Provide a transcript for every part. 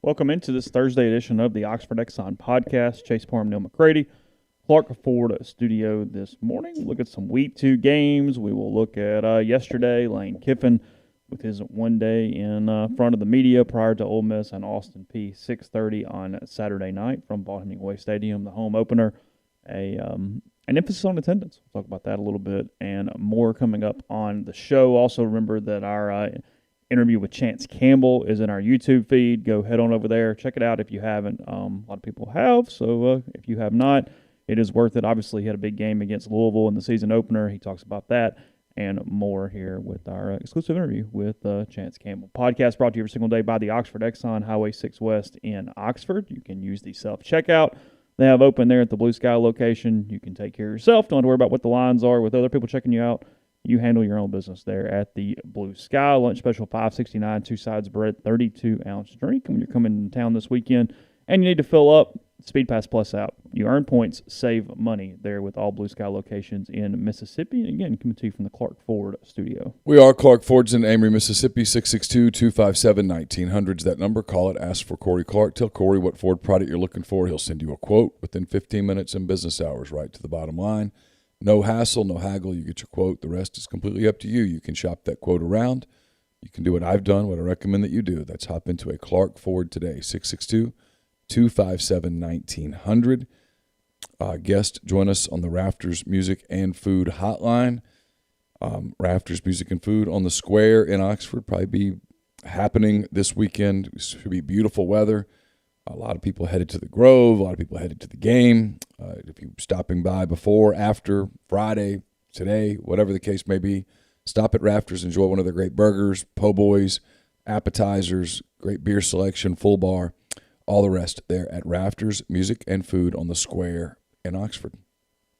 Welcome into this Thursday edition of the Oxford Exxon Podcast. Chase Parham, Neal, McCready, Clark Ford studio this morning. Look at some Week 2 games. We will look at yesterday, Lane Kiffin with his one day in front of the media prior to Ole Miss and Austin Peay, 6:30 on Saturday night from Vaught-Hemingway Stadium, the home opener. An emphasis on attendance. We'll talk about that a little bit and more coming up on the show. Also remember that our interview with Chance Campbell is in our YouTube feed. Go head on over there. Check it out if you haven't. A lot of people have, so if you have not, it is worth it. Obviously, he had a big game against Louisville in the season opener. He talks about that and more here with our exclusive interview with Chance Campbell. Podcast brought to you every single day by the Oxford Exxon, Highway 6 West in Oxford. You can use the self-checkout they have open there at the Blue Sky location. You can take care of yourself. Don't have to worry about what the lines are with other people checking you out. You handle your own business there at the Blue Sky. Lunch special $5.69, 2 sides of bread, 32-ounce drink. And when you're coming to town this weekend and you need to fill up, Speed Pass Plus app. You earn points, save money there with all Blue Sky locations in Mississippi. And again, coming to you from the Clark Ford studio. We are Clark Ford's in Amory, Mississippi, 662-257-1900's that number. Call it, ask for Corey Clark. Tell Corey what Ford product you're looking for. He'll send you a quote within 15 minutes in business hours, right to the bottom line. No hassle, no haggle. You get your quote. The rest is completely up to you. You can shop that quote around. You can do what I've done, what I recommend that you do. That's hop into a Clark Ford today, 662-257-1900. Guest, join us on the Rafters Music and Food Hotline. Rafters Music and Food on the Square in Oxford. Probably be happening this weekend. It should be beautiful weather. A lot of people headed to the Grove. A lot of people headed to the game. If you're stopping by before, after, Friday, today, whatever the case may be, stop at Rafters, enjoy one of their great burgers, po' boys, appetizers, great beer selection, full bar, all the rest there at Rafters Music and Food on the Square in Oxford.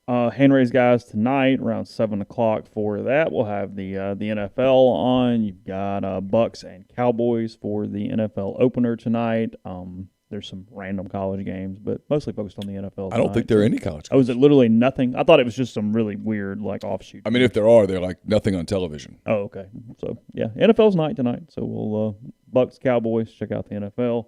Hand raise guys tonight around 7 o'clock for that. We'll have the NFL on. You've got Bucs and Cowboys for the NFL opener tonight. There's some random college games, but mostly focused on the NFL. I don't think there are any college games. Oh, is it literally nothing? I thought it was just some really weird, offshoot. I mean, if there are, they're like nothing on television. Oh, okay. So, yeah, NFL's night tonight. So we'll Bucs, Cowboys, check out the NFL.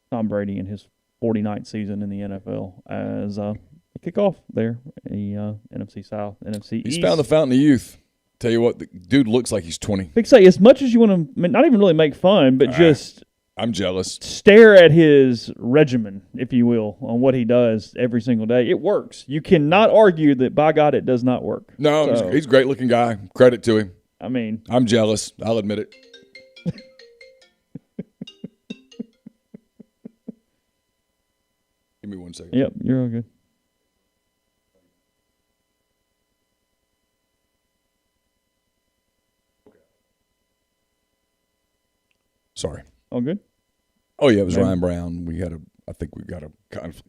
Tom Brady in his 49th season in the NFL as a kickoff there, the NFC South, NFC East. He's found the fountain of youth. Tell you what, the dude looks like he's 20. Big say, as much as you want to, not even really make fun, but just – I'm jealous. Stare at his regimen, if you will, on what he does every single day. It works. You cannot argue that, by God, it does not work. No, so, he's a great-looking guy. Credit to him. I mean. I'm jealous. I'll admit it. Give me 1 second. Yep, you're all good. Sorry. All good? Oh, yeah, it was Ryan Brown. I think we got a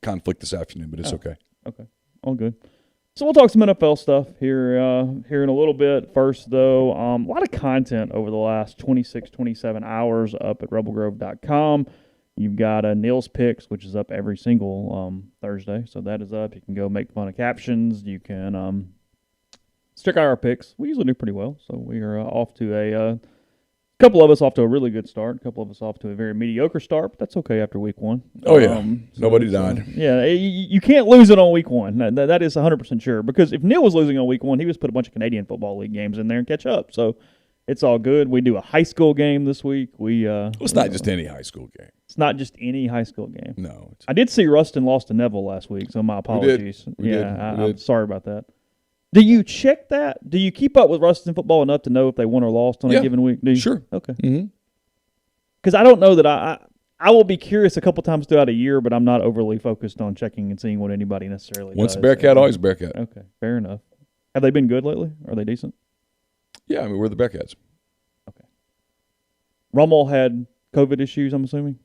conflict this afternoon, but it's okay. Okay, all good. So we'll talk some NFL stuff here in a little bit. First, though, a lot of content over the last 26, 27 hours up at rebelgrove.com. You've got Neal's Picks, which is up every single Thursday, so that is up. You can go make fun of captions. You can check out our picks. We usually do pretty well, so we are off to a couple of us off to a really good start. A couple of us off to a very mediocre start, but that's okay after week one. Oh, yeah. Nobody died. Yeah, you can't lose it on week one. That is 100% sure. Because if Neal was losing on week one, he was put a bunch of Canadian Football League games in there and catch up. So it's all good. We do a high school game this week. It's not just any high school game. It's not just any high school game. No. I did see Ruston lost to Neville last week, so my apologies. We did. I'm sorry about that. Do you check that? Do you keep up with Ruston football enough to know if they won or lost on a given week? Sure. Okay. Mm-hmm. Because I don't know that I will be curious a couple times throughout a year, but I'm not overly focused on checking and seeing what anybody necessarily Once does. a Bearcat, always a Bearcat. Okay, fair enough. Have they been good lately? Are they decent? Yeah, I mean, we're the Bearcats. Okay. Rummel had COVID issues, I'm assuming?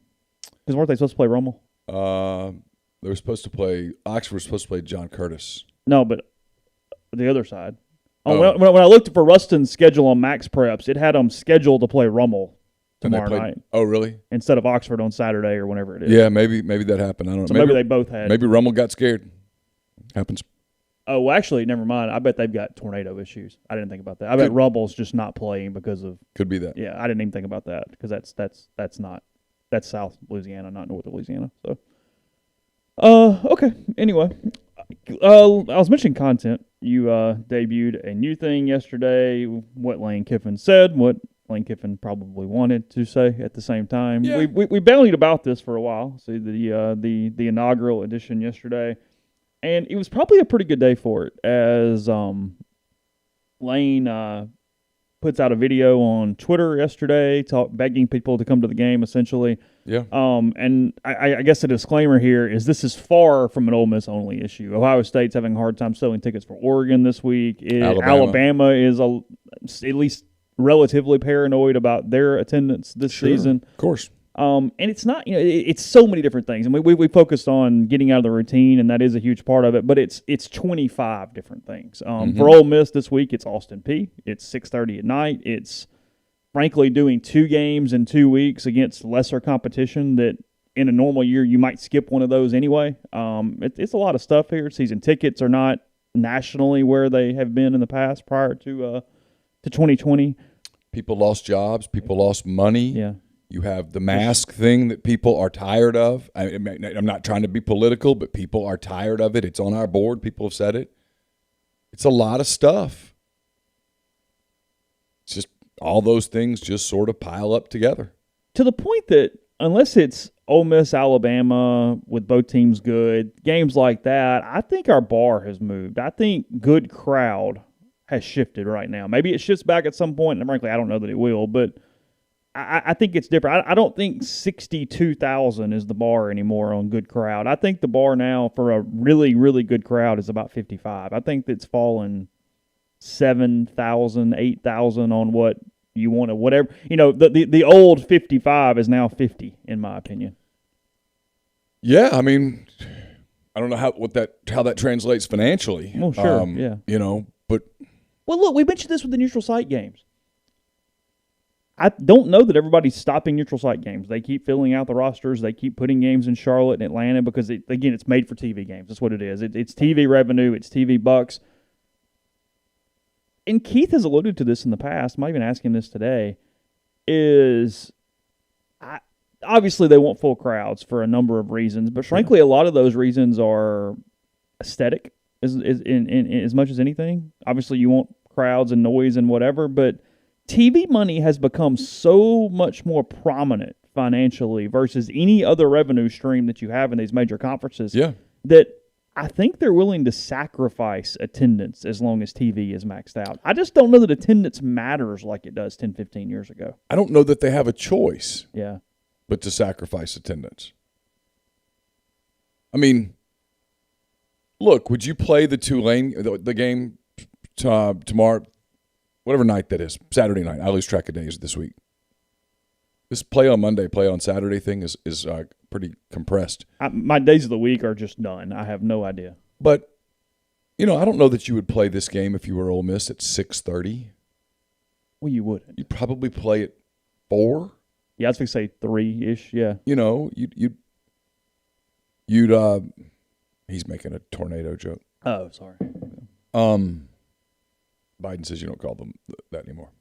Because weren't they supposed to play Rummel? They were supposed to play – Oxford was supposed to play John Curtis. No, but the other side. When I looked for Ruston's schedule on Max Preps, it had them scheduled to play Rummel tomorrow night. Oh, really? Instead of Oxford on Saturday or whenever it is. Yeah, maybe that happened. I don't know. So maybe they both had. Maybe Rummel got scared. Happens. Oh, well, actually, never mind. I bet they've got tornado issues. I didn't think about that. I bet Rumble's just not playing because of. Could be that. Yeah, I didn't even think about that because that's not That's South Louisiana, not North Louisiana. So, okay. Anyway, I was mentioning content. You debuted a new thing yesterday. What Lane Kiffin said, what Lane Kiffin probably wanted to say at the same time. Yeah. We bandied about this for a while. See the inaugural edition yesterday, and it was probably a pretty good day for it. As Lane puts out a video on Twitter yesterday, begging people to come to the game, essentially. Yeah. And I guess the disclaimer here is this is far from an Ole Miss only issue. Ohio State's having a hard time selling tickets for Oregon this week. Alabama is at least relatively paranoid about their attendance this season. Of course. And it's not, it's so many different things. And we focused on getting out of the routine, and that is a huge part of it. But it's 25 different things. For Ole Miss this week, it's Austin Peay. It's 6:30 at night. It's frankly doing 2 games in 2 weeks against lesser competition that in a normal year you might skip one of those anyway. It's a lot of stuff here. Season tickets are not nationally where they have been in the past prior to 2020. People lost jobs. People lost money. Yeah. You have the mask thing that people are tired of. I'm not trying to be political, but people are tired of it. It's on our board. People have said it. It's a lot of stuff. It's just all those things just sort of pile up together. To the point that unless it's Ole Miss, Alabama, with both teams good, games like that, I think our bar has moved. I think good crowd has shifted right now. Maybe it shifts back at some point, and frankly, I don't know that it will, but I think it's different. I don't think 62,000 is the bar anymore on good crowd. I think the bar now for a really, really good crowd is about 55. I think it's fallen 7,000, 8,000 on what you want to, whatever. The old 55 is now 50, in my opinion. Yeah, I mean, I don't know how that translates financially. Well, sure, yeah. But well, look, we mentioned this with the neutral site games. I don't know that everybody's stopping neutral site games. They keep filling out the rosters. They keep putting games in Charlotte and Atlanta because, it's made for TV games. That's what it is. It's TV revenue. It's TV bucks. And Keith has alluded to this in the past. I might even ask him this today. Obviously, they want full crowds for a number of reasons, but frankly, a lot of those reasons are aesthetic as much as anything. Obviously, you want crowds and noise and whatever, but TV money has become so much more prominent financially versus any other revenue stream that you have in these major conferences that I think they're willing to sacrifice attendance as long as TV is maxed out. I just don't know that attendance matters like it does 10, 15 years ago. I don't know that they have a choice but to sacrifice attendance. I mean, look, would you play the game tomorrow? Whatever night that is, Saturday night. I lose track of days this week. This play on Monday, play on Saturday thing is pretty compressed. My days of the week are just done. I have no idea. But, I don't know that you would play this game if you were Ole Miss at 6:30. Well, you wouldn't. You'd probably play at 4. Yeah, I was going to say 3-ish, yeah. You'd he's making a tornado joke. Oh, sorry. Biden says you don't call them that anymore.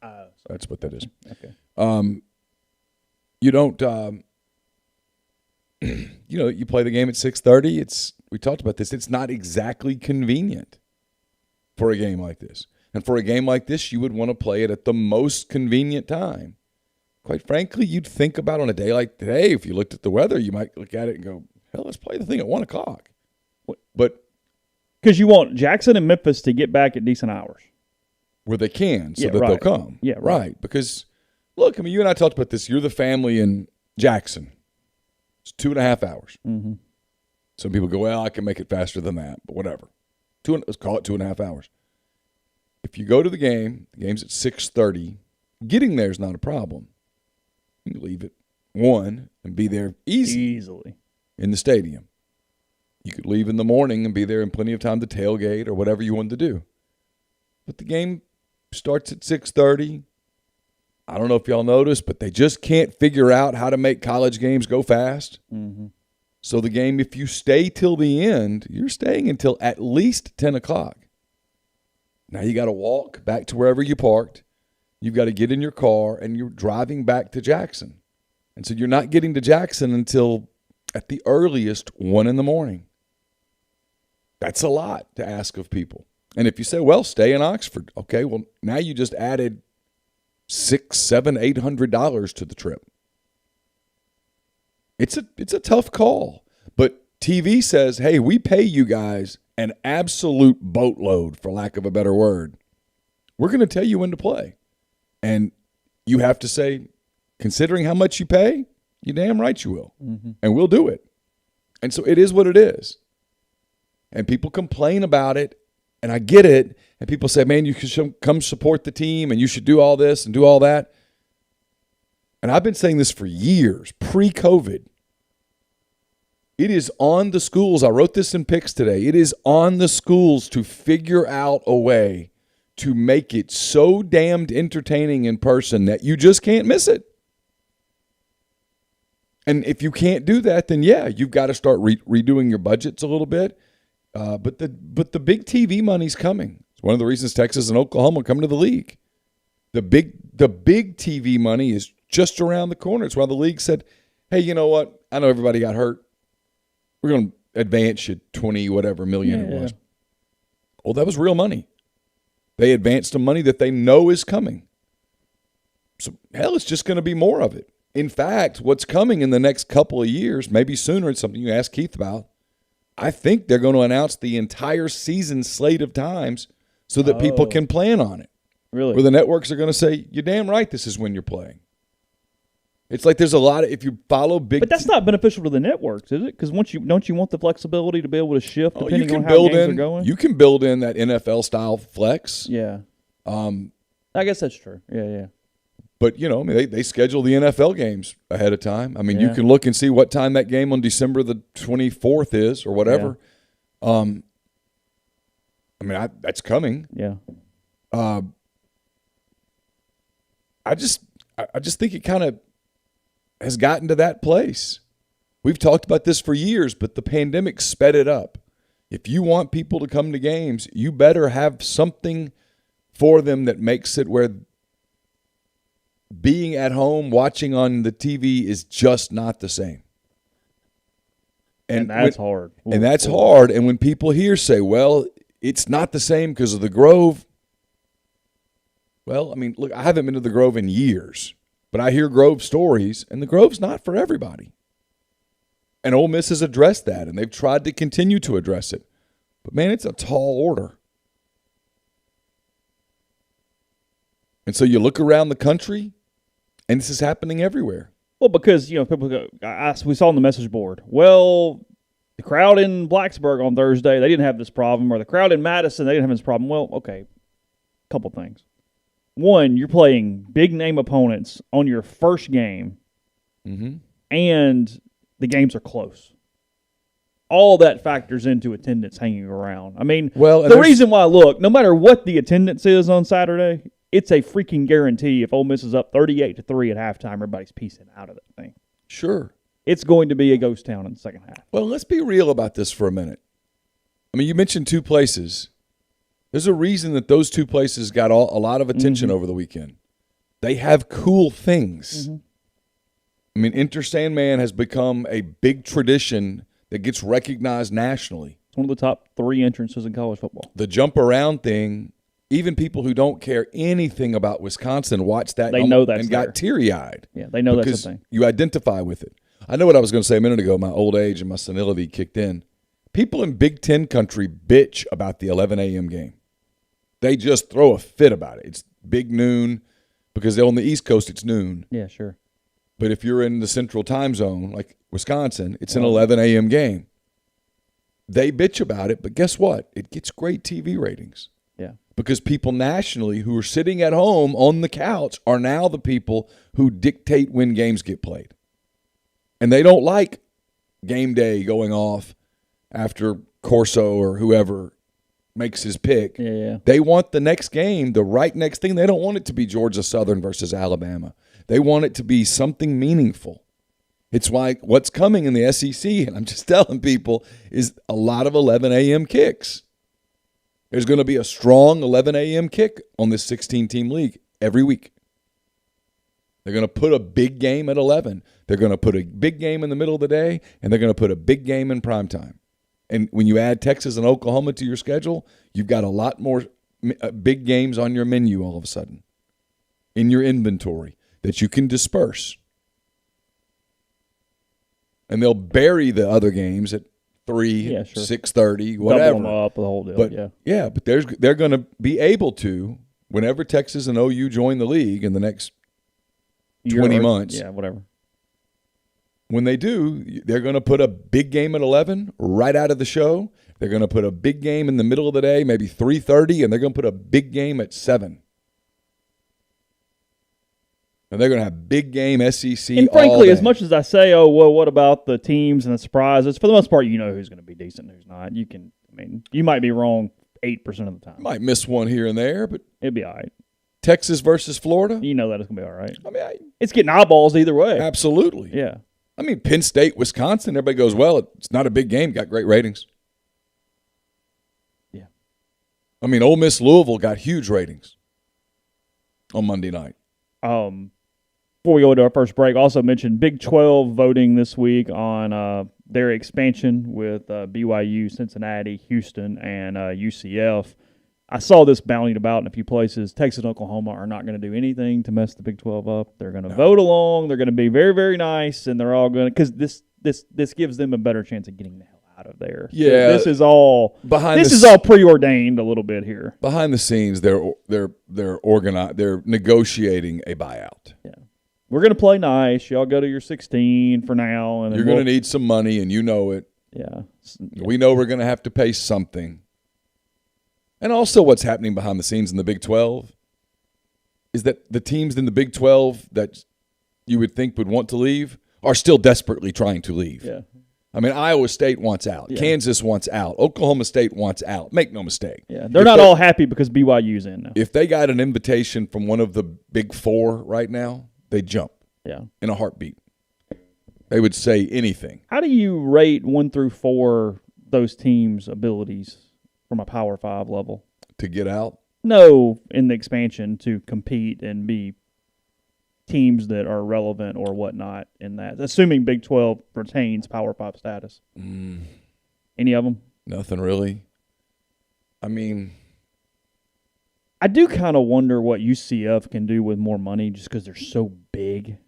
That's what that is. Okay. You don't. You play the game at 6:30. We talked about this. It's not exactly convenient for a game like this. And for a game like this, you would want to play it at the most convenient time. Quite frankly, you'd think about on a day like today, if you looked at the weather, you might look at it and go, hell, let's play the thing at 1 o'clock. But because you want Jackson and Memphis to get back at decent hours. Where they can, so that they'll come. Yeah, right. Because, look, you and I talked about this. You're the family in Jackson. It's 2.5 hours. Mm-hmm. Some people go, well, I can make it faster than that, but whatever. Let's call it 2.5 hours. If you go to the game's at 6:30, getting there is not a problem. You can leave at 1 and be there easily in the stadium. You could leave in the morning and be there in plenty of time to tailgate or whatever you wanted to do. But the game starts at 6:30. I don't know if y'all noticed, but they just can't figure out how to make college games go fast. Mm-hmm. So the game, if you stay till the end, you're staying until at least 10 o'clock. Now you got to walk back to wherever you parked. You've got to get in your car, and you're driving back to Jackson. And so you're not getting to Jackson until at the earliest 1 in the morning. That's a lot to ask of people. And if you say, well, stay in Oxford, okay, well, now you just added $600, $700, $800 to the trip. It's a tough call. But TV says, hey, we pay you guys an absolute boatload, for lack of a better word. We're going to tell you when to play. And you have to say, considering how much you pay, you damn right you will. Mm-hmm. And we'll do it. And so it is what it is. And people complain about it, and I get it. And people say, man, you should come support the team, and you should do all this and do all that. And I've been saying this for years, pre-COVID. It is on the schools. I wrote this in picks today. It is on the schools to figure out a way to make it so damned entertaining in person that you just can't miss it. And if you can't do that, then yeah, you've got to start redoing your budgets a little bit. But the big TV money's coming. It's one of the reasons Texas and Oklahoma come to the league. The big TV money is just around the corner. It's why the league said, hey, you know what? I know everybody got hurt. We're going to advance you 20 whatever million it was. Well, that was real money. They advanced the money that they know is coming. So, hell, it's just going to be more of it. In fact, what's coming in the next couple of years, maybe sooner, it's something you asked Keith about. I think they're going to announce the entire season slate of times so that people can plan on it. Really? Where the networks are going to say, you're damn right this is when you're playing. It's like there's a lot of, if you follow big... But that's not beneficial to the networks, is it? Because don't you want the flexibility to be able to shift depending on how games are going? You can build in that NFL-style flex. Yeah. I guess that's true. Yeah. But, you know, I mean, they schedule the NFL games ahead of time. I mean, you can look and see what time that game on December the 24th is or whatever. Yeah. I mean, that's coming. Yeah. I just think it kind of has gotten to that place. We've talked about this for years, but the pandemic sped it up. If you want people to come to games, you better have something for them that makes it where being at home, watching on the TV is just not the same. And that's hard. And that's hard. And when people here say, well, it's not the same because of the Grove. Well, I mean, look, I haven't been to the Grove in years, but I hear Grove stories, and the Grove's not for everybody. And Ole Miss has addressed that, and they've tried to continue to address it. But, man, it's a tall order. And so you look around the country, and this is happening everywhere. Well, because, you know, people go, we saw on the message board, well, the crowd in Blacksburg on Thursday, they didn't have this problem, or the crowd in Madison, they didn't have this problem. Well, okay, a couple things. One, you're playing big-name opponents on your first game, and the games are close. All that factors into attendance hanging around. I mean, the reason why, look, no matter what the attendance is on Saturday, it's a freaking guarantee if Ole Miss is up 38-3 at halftime, everybody's piecing out of that thing. Sure. It's going to be a ghost town in the second half. Well, let's be real about this for a minute. I mean, you mentioned two places. There's a reason that those two places got a lot of attention over the weekend. They have cool things. I mean, Enter Sandman has become a big tradition that gets recognized nationally. It's one of the top 3 entrances in college football. The jump around thing, even people who don't care anything about Wisconsin watch that and got teary-eyed. Yeah, they know that's the thing. You identify with it. I know what I was going to say a minute ago. My old age and my senility kicked in. People in Big Ten country bitch about the 11 a.m. game. They just throw a fit about it. It's big noon because on the East Coast it's noon. Yeah, sure. But if you're in the central time zone, like Wisconsin, it's an 11 a.m. game. They bitch about it, but guess what? It gets great TV ratings. Yeah. Because people nationally who are sitting at home on the couch are now the people who dictate when games get played. And they don't like game day going off after Corso or whoever makes his pick. Yeah. They want the next game, the right next thing. They don't want it to be Georgia Southern versus Alabama. They want it to be something meaningful. It's why what's coming in the SEC, and I'm just telling people, is a lot of 11 a.m. kicks. There's going to be a strong 11 a.m. kick on this 16-team league every week. They're going to put a big game at 11. They're going to put a big game in the middle of the day, and they're going to put a big game in primetime. And when you add Texas and Oklahoma to your schedule, you've got a lot more big games on your menu all of a sudden in your inventory that you can disperse. And they'll bury the other games at 3, 6:30, whatever. Double them up, the whole deal, but they're going to be able to, whenever Texas and OU join the league in the next 20 months. Yeah, whatever. When they do, they're going to put a big game at 11 right out of the show. They're going to put a big game in the middle of the day, maybe 3:30, and they're going to put a big game at 7. And they're going to have big game SEC. And frankly, as much as I say, oh, well, what about the teams and the surprises? For the most part, you know who's going to be decent and who's not. You might be wrong 8% of the time. Might miss one here and there, but it'd be all right. Texas versus Florida? You know that it's going to be all right. I mean, it's getting eyeballs either way. Absolutely. Yeah. I mean, Penn State, Wisconsin, everybody goes, well, it's not a big game, got great ratings. Yeah. I mean, Ole Miss, Louisville got huge ratings on Monday night. Before we go into our first break, also mentioned Big 12 voting this week on their expansion with BYU, Cincinnati, Houston, and UCF. I saw this bounding about in a few places. Texas and Oklahoma are not going to do anything to mess the Big 12 up. They're going to vote along. They're going to be very, very nice, and they're all going to – because this gives them a better chance of getting the hell out of there. Yeah. This is all preordained a little bit here. Behind the scenes, they're organized. They're negotiating a buyout. Yeah. We're going to play nice. Y'all go to your 16 for now. And you're going to need some money, and you know it. Yeah. We know we're going to have to pay something. And also what's happening behind the scenes in the Big 12 is that the teams in the Big 12 that you would think would want to leave are still desperately trying to leave. Yeah. I mean, Iowa State wants out. Yeah. Kansas wants out. Oklahoma State wants out. Make no mistake. Yeah, they're not all happy because BYU's in now. If they got an invitation from one of the Big Four right now, they'd jump in a heartbeat. They would say anything. How do you rate 1 through 4 those teams' abilities from a Power 5 level? To get out? No, in the expansion to compete and be teams that are relevant or whatnot in that. Assuming Big 12 retains Power 5 status. Any of them? Nothing really. I mean, I do kind of wonder what UCF can do with more money just because they're so big.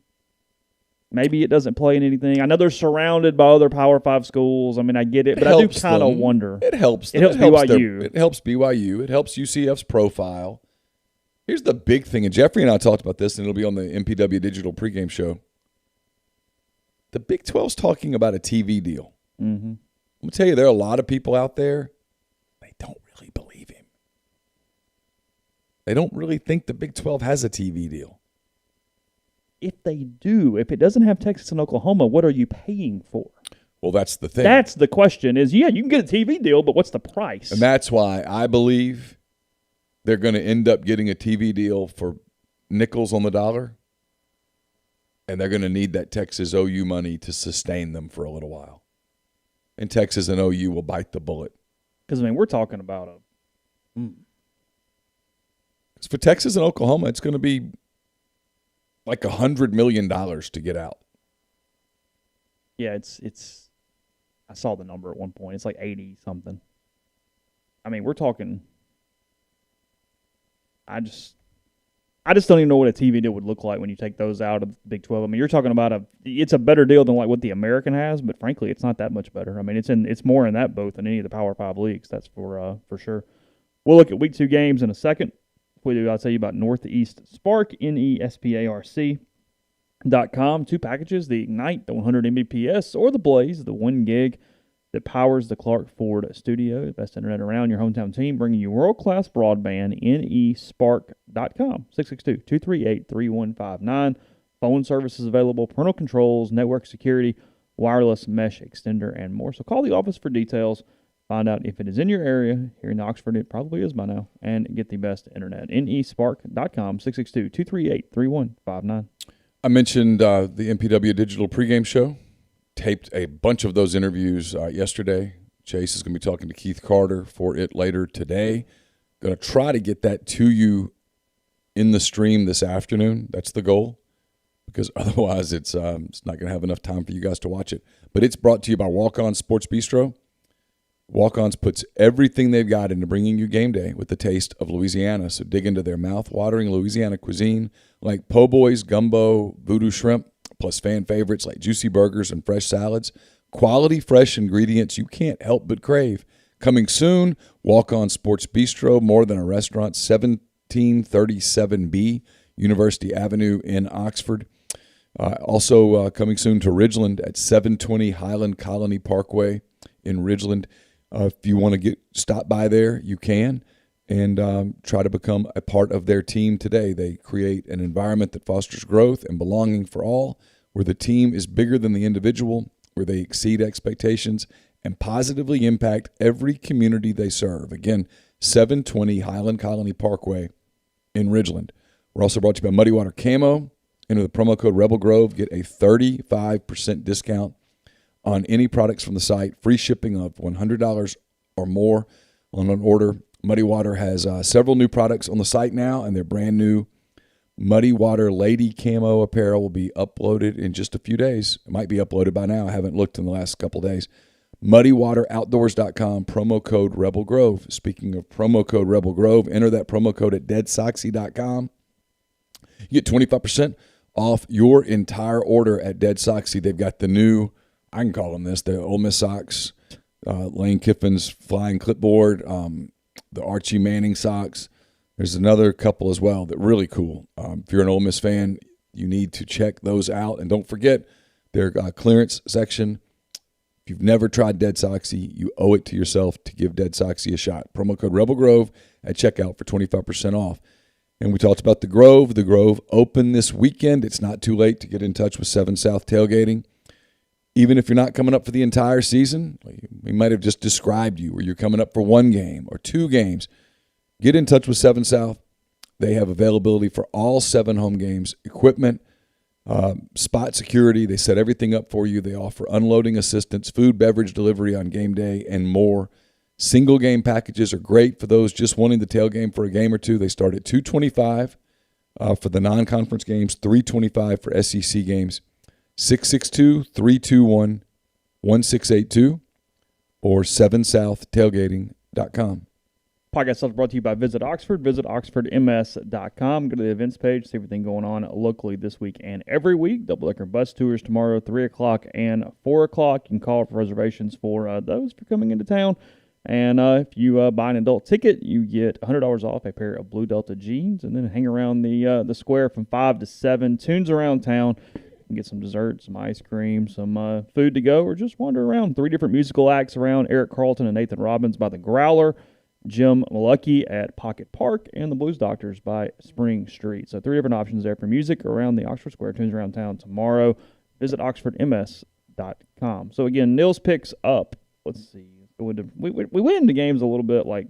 Maybe it doesn't play in anything. I know they're surrounded by other Power 5 schools. I mean, I get it, but I do kind of wonder. It helps them. It helps BYU. It helps BYU. It helps UCF's profile. Here's the big thing, and Jeffrey and I talked about this, and it'll be on the MPW Digital pregame show. The Big 12's talking about a TV deal. Mm-hmm. I'm going to tell you, there are a lot of people out there, they don't really believe him. They don't really think the Big 12 has a TV deal. If they do, if it doesn't have Texas and Oklahoma, what are you paying for? Well, that's the thing. That's the question is, you can get a TV deal, but what's the price? And that's why I believe they're going to end up getting a TV deal for nickels on the dollar, and they're going to need that Texas OU money to sustain them for a little while. And Texas and OU will bite the bullet. Because, we're talking about for Texas and Oklahoma, it's going to be like $100 million to get out. Yeah, it's. I saw the number at one point. It's like 80 something. We're talking. I just don't even know what a TV deal would look like when you take those out of the Big 12. You're talking about it's a better deal than like what the American has, but frankly, it's not that much better. It's more in that boat than any of the Power 5 leagues. That's for sure. We'll look at Week 2 games in a second. Before we do, I'll tell you about Northeast Spark, NESPARC.com. 2 packages, the Ignite, the 100 Mbps, or the Blaze, the 1 gig that powers the Clark Ford studio. The best internet around, your hometown team, bringing you world-class broadband, NESPARC.com. 662-238-3159. Phone services available, parental controls, network security, wireless mesh extender, and more. So call the office for details. Find out if it is in your area. Here in Oxford, it probably is by now. And get the best internet. NESPARC.com, 662-238-3159. I mentioned the MPW Digital pregame show. Taped a bunch of those interviews yesterday. Chase is going to be talking to Keith Carter for it later today. Going to try to get that to you in the stream this afternoon. That's the goal. because otherwise it's not going to have enough time for you guys to watch it. But it's brought to you by Walk-On Sports Bistro. Walk-Ons puts everything they've got into bringing you game day with the taste of Louisiana. So dig into their mouth-watering Louisiana cuisine like po' boys, gumbo, voodoo shrimp, plus fan favorites like juicy burgers and fresh salads. Quality, fresh ingredients you can't help but crave. Coming soon, Walk-On Sports Bistro, more than a restaurant, 1737B, University Avenue in Oxford. Also coming soon to Ridgeland at 720 Highland Colony Parkway in Ridgeland. If you want to stop by there, you can, and try to become a part of their team today. They create an environment that fosters growth and belonging for all, where the team is bigger than the individual, where they exceed expectations and positively impact every community they serve. Again, 720 Highland Colony Parkway in Ridgeland. We're also brought to you by Muddy Water Camo. Enter the promo code Rebel Grove, get a 35% discount on any products from the site, free shipping of $100 or more on an order. Muddy Water has several new products on the site now, and their brand new Muddy Water Lady Camo apparel will be uploaded in just a few days. It might be uploaded by now. I haven't looked in the last couple days. MuddyWaterOutdoors.com, promo code Rebel Grove. Speaking of promo code Rebel Grove, enter that promo code at deadsoxy.com. You get 25% off your entire order at Dead Soxy. They've got the new, I can call them this, the Ole Miss socks, Lane Kiffin's flying clipboard, the Archie Manning socks. There's another couple as well that are really cool. If you're an Ole Miss fan, you need to check those out. And don't forget their clearance section. If you've never tried Dead Soxy, you owe it to yourself to give Dead Soxy a shot. Promo code Rebel Grove at checkout for 25% off. And we talked about the Grove. The Grove open this weekend. It's not too late to get in touch with 7 South Tailgating. Even if you're not coming up for the entire season, we might have just described you, or you're coming up for one game or two games, get in touch with 7 South. They have availability for all 7 home games, equipment, spot security. They set everything up for you. They offer unloading assistance, food, beverage delivery on game day, and more. Single game packages are great for those just wanting the tail game for a game or two. They start at $225 for the non-conference games, $325 for SEC games. 662-321-1682 or 7southtailgating.com. Podcast is brought to you by Visit Oxford. Visit oxfordms.com. Go to the events page, see everything going on locally this week and every week. Double-decker bus tours tomorrow, 3 o'clock and 4 o'clock. You can call for reservations for those for coming into town. And if you buy an adult ticket, you get $100 off a pair of Blue Delta jeans, and then hang around the square from 5 to 7. Tunes around town. You can get some dessert, some ice cream, some food to go, or just wander around. 3 different musical acts around: Eric Carlton and Nathan Robbins by the Growler, Jim Malucky at Pocket Park, and the Blues Doctors by Spring Street. So 3 different options there for music around the Oxford Square. Tunes around town tomorrow. Visit oxfordms.com. So again, Neal's picks up. Let's see. We went into games a little bit like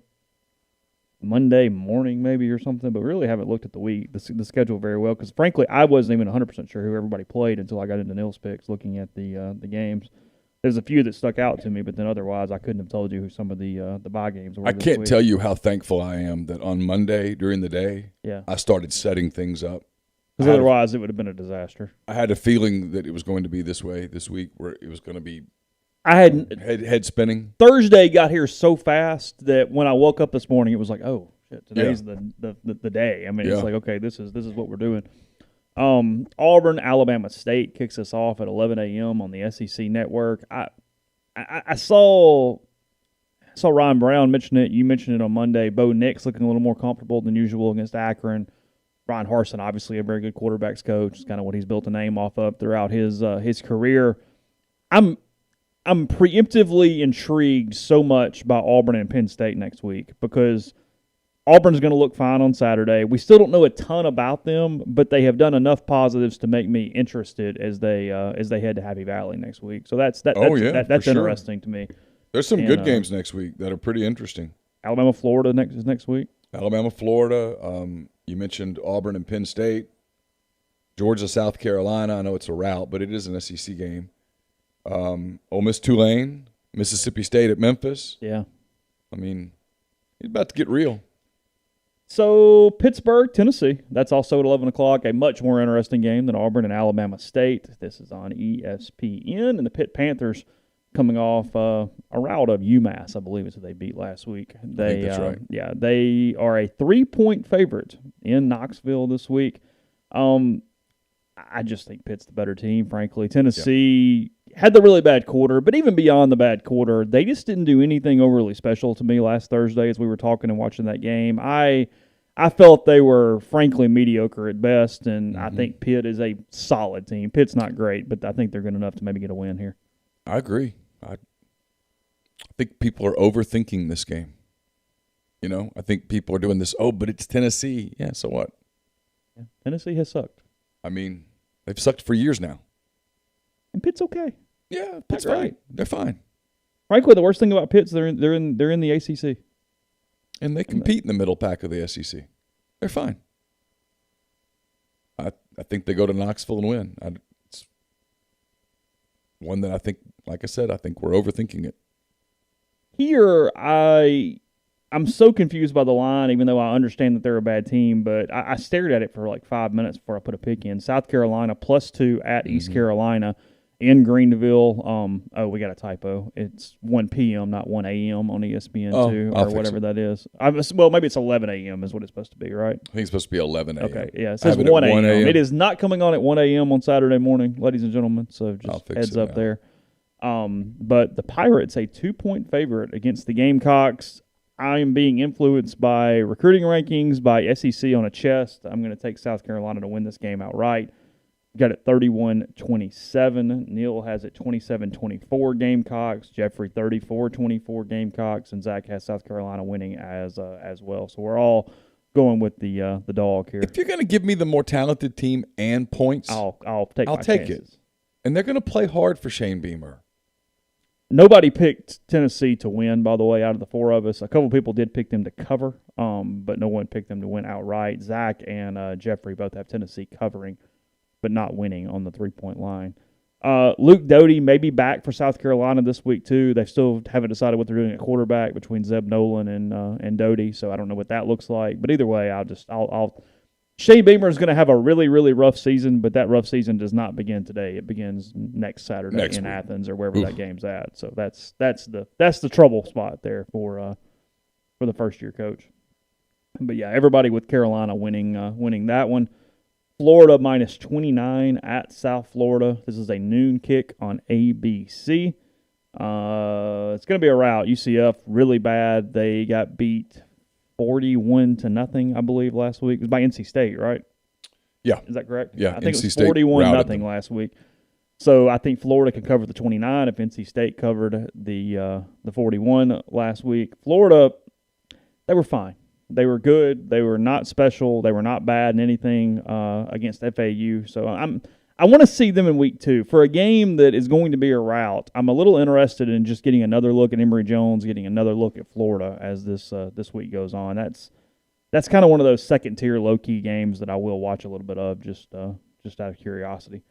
Monday morning maybe or something, but we really haven't looked at the schedule very well, because frankly I wasn't even 100% sure who everybody played until I got into Neal's picks looking at the games. There's a few that stuck out to me, but then otherwise I couldn't have told you who some of the bye games were. I can't tell you how thankful I am that on Monday during the day I started setting things up. Because otherwise it would have been a disaster. I had a feeling that it was going to be this way this week, where it was going to be I had head spinning. Thursday got here so fast that when I woke up this morning, it was like, oh shit, today's the day. I mean, it's like, okay, this is what we're doing. Auburn, Alabama State kicks us off at 11 a.m. on the SEC Network. I saw Ryan Brown mention it. You mentioned it on Monday. Bo Nix looking a little more comfortable than usual against Akron. Brian Harsin, obviously a very good quarterbacks coach. It's kind of what he's built a name off of throughout his career. I'm preemptively intrigued so much by Auburn and Penn State next week, because Auburn's going to look fine on Saturday. We still don't know a ton about them, but they have done enough positives to make me interested as they head to Happy Valley next week. So that's interesting to me. There's some good games next week that are pretty interesting. Alabama, Florida next week. Alabama, Florida. You mentioned Auburn and Penn State. Georgia, South Carolina. I know it's a route, but it is an SEC game. Ole Miss, Tulane, Mississippi State at Memphis. Yeah. I mean, it's about to get real. So Pittsburgh, Tennessee. That's also at 11 o'clock. A much more interesting game than Auburn and Alabama State. This is on ESPN. And the Pitt Panthers coming off a rout of UMass, I believe is who they beat last week. I think that's right. Yeah, they are a 3-point favorite in Knoxville this week. I just think Pitt's the better team, frankly. Tennessee had the really bad quarter, but even beyond the bad quarter, they just didn't do anything overly special to me last Thursday as we were talking and watching that game. I felt they were, frankly, mediocre at best, and I think Pitt is a solid team. Pitt's not great, but I think they're good enough to maybe get a win here. I agree. I think people are overthinking this game. You know, I think people are doing this, but it's Tennessee. Yeah, so what? Yeah, Tennessee has sucked. I mean, they've sucked for years now. And Pitt's okay. Yeah, Pitt's fine. They're fine. Frankly, the worst thing about Pitt's they're in the ACC. And they compete in the middle pack of the SEC. They're fine. I think they go to Knoxville and win. It's one that I think, like I said, I think we're overthinking it. Here, I'm so confused by the line, even though I understand that they're a bad team, but I stared at it for like 5 minutes before I put a pick in. South Carolina +2 at East Carolina in Greenville. We got a typo. It's 1 p.m., not 1 a.m. on ESPN2 or whatever that is. Well, maybe it's 11 a.m. is what it's supposed to be, right? I think it's supposed to be 11 a.m. Okay, yeah. It says 1 a.m. It is not coming on at 1 a.m. on Saturday morning, ladies and gentlemen, so just heads up there. But the Pirates, a 2-point favorite against the Gamecocks. I am being influenced by recruiting rankings, by SEC on a chest. I'm going to take South Carolina to win this game outright. Got it 31-27. Neal has it 27-24 Gamecocks. Jeffrey 34-24 Gamecocks, and Zach has South Carolina winning as well. So we're all going with the dog here. If you're going to give me the more talented team and points, I'll take it. And they're going to play hard for Shane Beamer. Nobody picked Tennessee to win, by the way, out of the four of us. A couple people did pick them to cover, but no one picked them to win outright. Zach and Jeffrey both have Tennessee covering, but not winning on the 3-point line. Luke Doty may be back for South Carolina this week, too. They still haven't decided what they're doing at quarterback between Zeb Nolan and Doty, so I don't know what that looks like. But either way, Shane Beamer is going to have a really, really rough season, but that rough season does not begin today. It begins next Saturday in Athens or wherever that game's at. So that's the trouble spot there for the first-year coach. But, yeah, everybody with Carolina winning that one. Florida -29 at South Florida. This is a noon kick on ABC. It's going to be a rout. UCF really bad. They got beat 41-0, I believe, last week. It was by NC State, right? Yeah. Is that correct? Yeah, I think NC it was State 41-0 last week. So I think Florida can cover the 29 if NC State covered the 41 last week. Florida, they were fine. They were good. They were not special. They were not bad in anything against FAU. So I want to see them in week 2. For a game that is going to be a rout, I'm a little interested in just getting another look at Emory Jones, getting another look at Florida as this week goes on. That's kind of one of those second-tier low-key games that I will watch a little bit of just out of curiosity.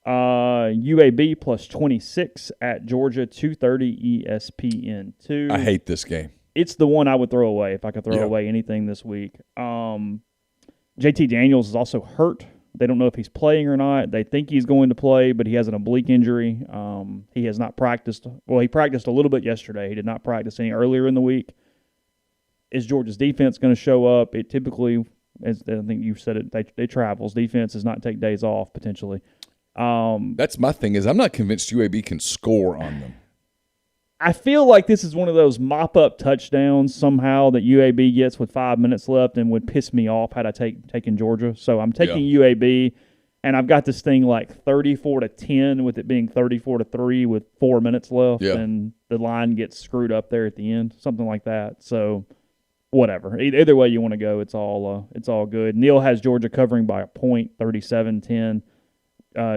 UAB +26 at Georgia, 2:30 ESPN2. I hate this game. It's the one I would throw away if I could throw away anything this week. JT Daniels is also hurt. They don't know if he's playing or not. They think he's going to play, but he has an oblique injury. He has not practiced. Well, he practiced a little bit yesterday. He did not practice any earlier in the week. Is Georgia's defense going to show up? It typically, as I think you said it, they travels. Defense does not take days off, potentially. That's my thing is I'm not convinced UAB can score on them. I feel like this is one of those mop-up touchdowns somehow that UAB gets with 5 minutes left and would piss me off had I taken Georgia. So I'm taking UAB, and I've got this thing like 34-10 with it being 34-3 with 4 minutes left, and the line gets screwed up there at the end, something like that. So whatever. Either way you want to go, it's all good. Neal has Georgia covering by a point, 37-10.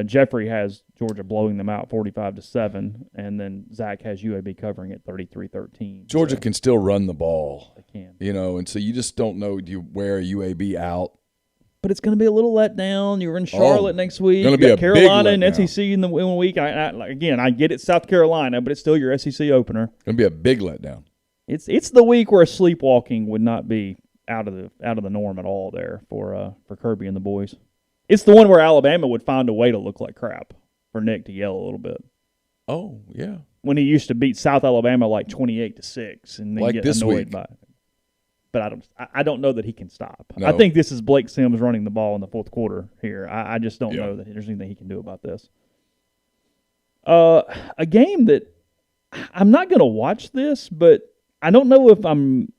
Jeffrey has Georgia blowing them out 45-7, and then Zach has UAB covering at 33-13. Georgia can still run the ball. They can. And so you just don't know, do you wear UAB out? But it's going to be a little letdown. You're in Charlotte next week. Going to be a Carolina big and SEC in the week. I get it, South Carolina, but it's still your SEC opener. Going to be a big letdown. It's the week where sleepwalking would not be out of the norm at all there for Kirby and the boys. It's the one where Alabama would find a way to look like crap for Nick to yell a little bit. Oh, yeah. When he used to beat South Alabama like 28-6 and then like get this annoyed week. by it. But I don't know that he can stop. No. I think this is Blake Sims running the ball in the fourth quarter here. I just don't know that there's anything he can do about this. A game that I'm not going to watch this, but I don't know if I'm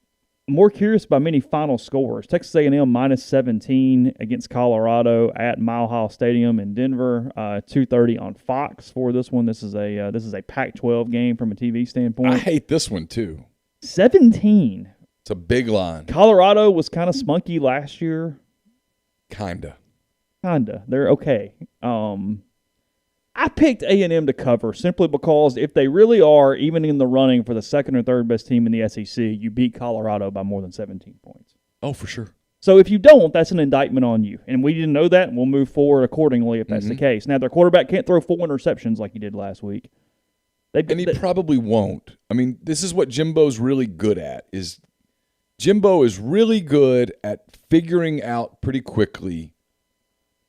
more curious by many final scores. Texas A&M -17 against Colorado at Mile High Stadium in Denver. 2:30 on Fox for this one. This is a Pac-12 game from a TV standpoint. I hate this one too. 17. It's a big line. Colorado was kind of spunky last year. Kinda. They're okay. I picked A&M to cover simply because if they really are even in the running for the second or third best team in the SEC, you beat Colorado by more than 17 points. Oh, for sure. So if you don't, that's an indictment on you. And we didn't know that, and we'll move forward accordingly if that's the case. Now, their quarterback can't throw 4 interceptions like he did last week. And he probably won't. I mean, this is what Jimbo's really good at. Jimbo is really good at figuring out pretty quickly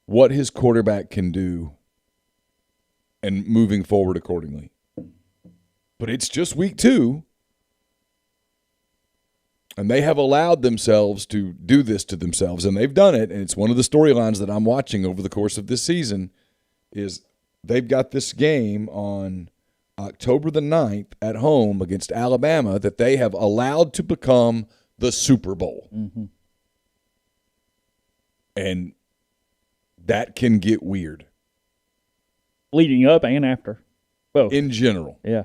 what his quarterback can do and moving forward accordingly. But it's just week 2, and they have allowed themselves to do this to themselves, and they've done it, and it's one of the storylines that I'm watching over the course of this season is they've got this game on October the 9th at home against Alabama that they have allowed to become the Super Bowl. Mm-hmm. And that can get weird. Leading up and after. Both. In general. Yeah.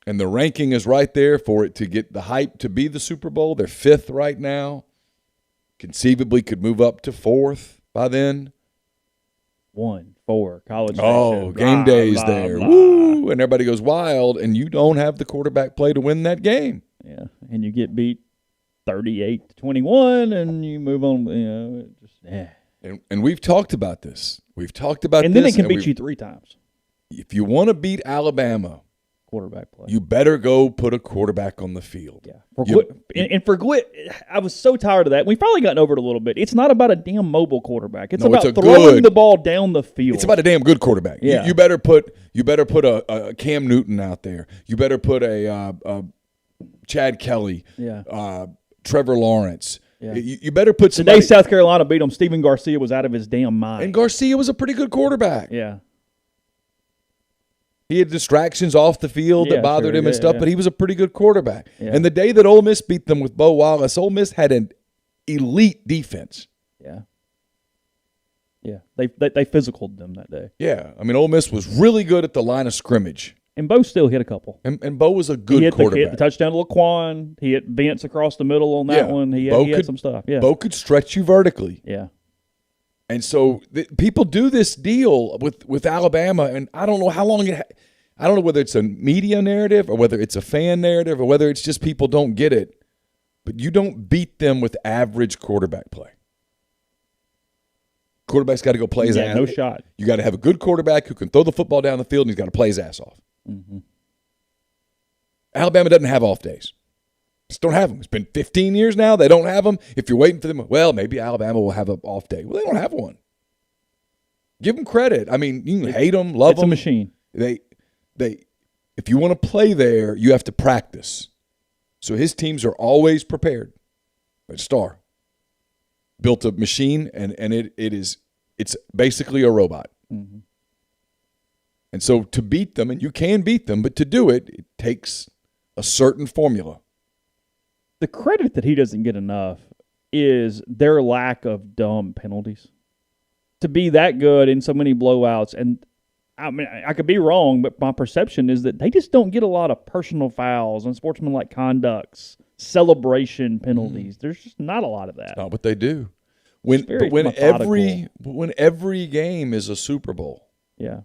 And the ranking is right there for it to get the hype to be the Super Bowl. They're 5th right now. Conceivably could move up to 4th by then. 1-4 college. Oh, station. game days blah, there. blah. Woo! And everybody goes wild, and you don't have the quarterback play to win that game. Yeah, and you get beat 38-21, and you move on. And we've talked about this. And then it can beat you 3 times. If you want to beat Alabama, quarterback play. You better go put a quarterback on the field. Yeah. For Gwitt, I was so tired of that. We've probably gotten over it a little bit. It's not about a damn mobile quarterback. It's about throwing the ball down the field. It's about a damn good quarterback. Yeah. You better put a Cam Newton out there. You better put a Chad Kelly. Yeah. Trevor Lawrence. Yeah. You better put somebody. Today, South Carolina beat them. Stephen Garcia was out of his damn mind. And Garcia was a pretty good quarterback. Yeah. He had distractions off the field that bothered him and stuff, but he was a pretty good quarterback. Yeah. And the day that Ole Miss beat them with Bo Wallace, Ole Miss had an elite defense. Yeah. Yeah. They physicaled them that day. Yeah. I mean, Ole Miss was really good at the line of scrimmage. And Bo still hit a couple. And Bo was a good quarterback. He hit the touchdown to Laquan. He hit Vince across the middle on that one. He had some stuff. Yeah. Bo could stretch you vertically. Yeah. And so people do this deal with Alabama, and I don't know how long I don't know whether it's a media narrative or whether it's a fan narrative or whether it's just people don't get it. But you don't beat them with average quarterback play. Quarterback's got to go play his ass. No shot. You got to have a good quarterback who can throw the football down the field, and he's got to play his ass off. Mm-hmm. Alabama doesn't have off days. Just don't have them. It's been 15 years now. They don't have them. If you're waiting for them, well, maybe Alabama will have an off day. Well, they don't have one. Give them credit. I mean, you can hate them, love them. It's a machine. If you want to play there, you have to practice. So his teams are always prepared. But Star built a machine, and it's basically a robot. Mm-hmm. And so to beat them, and you can beat them, but to do it, it takes a certain formula. The credit that he doesn't get enough is their lack of dumb penalties. To be that good in so many blowouts, and I mean, I could be wrong, but my perception is that they just don't get a lot of personal fouls, unsportsmanlike conducts, celebration penalties. There's just not a lot of that. It's not what they do. When every game is a Super Bowl. Yeah.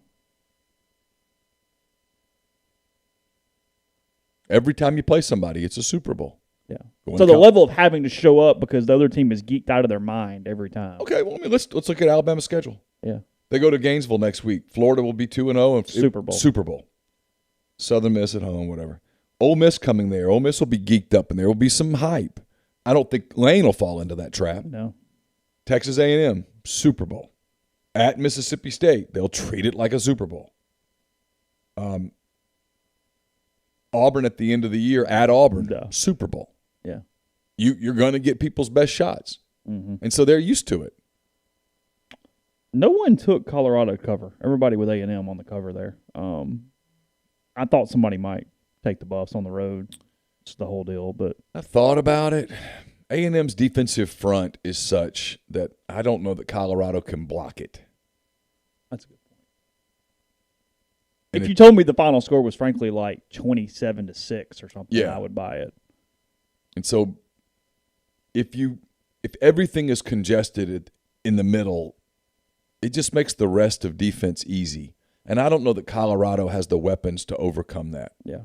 Every time you play somebody, it's a Super Bowl. Yeah. So the level of having to show up because the other team is geeked out of their mind every time. Okay, well, I mean, let's look at Alabama's schedule. Yeah. They go to Gainesville next week. Florida will be 2-0 and Super Bowl. Southern Miss at home, whatever. Ole Miss coming there. Ole Miss will be geeked up, and there will be some hype. I don't think Lane will fall into that trap. No. Texas A&M, Super Bowl. At Mississippi State, they'll treat it like a Super Bowl. Auburn at the end of the year, at Auburn, Super Bowl. Yeah. You're going to get people's best shots. Mm-hmm. And so they're used to it. No one took Colorado cover. Everybody with A&M on the cover there. I thought somebody might take the Buffs on the road. It's the whole deal, but I thought about it. A&M's defensive front is such that I don't know that Colorado can block it. That's a good point. If you told me the final score was frankly like 27-6 or something, I would buy it. And so if everything is congested in the middle, it just makes the rest of defense easy. And I don't know that Colorado has the weapons to overcome that. Yeah.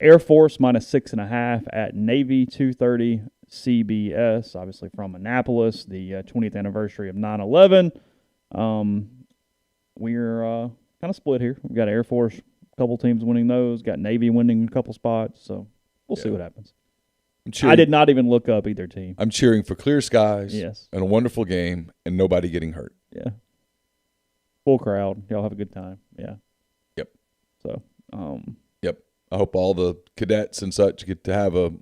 Air Force -6.5 at Navy, 2:30 CBS, obviously from Annapolis, the 20th anniversary of 9/11. We're kind of split here. We've got Air Force, a couple teams winning those, got Navy winning a couple spots, so we'll see what happens. I did not even look up either team. I'm cheering for clear skies and a wonderful game and nobody getting hurt. Yeah. Full crowd. Y'all have a good time. Yeah. Yep. So, Yep. I hope all the cadets and such get to have a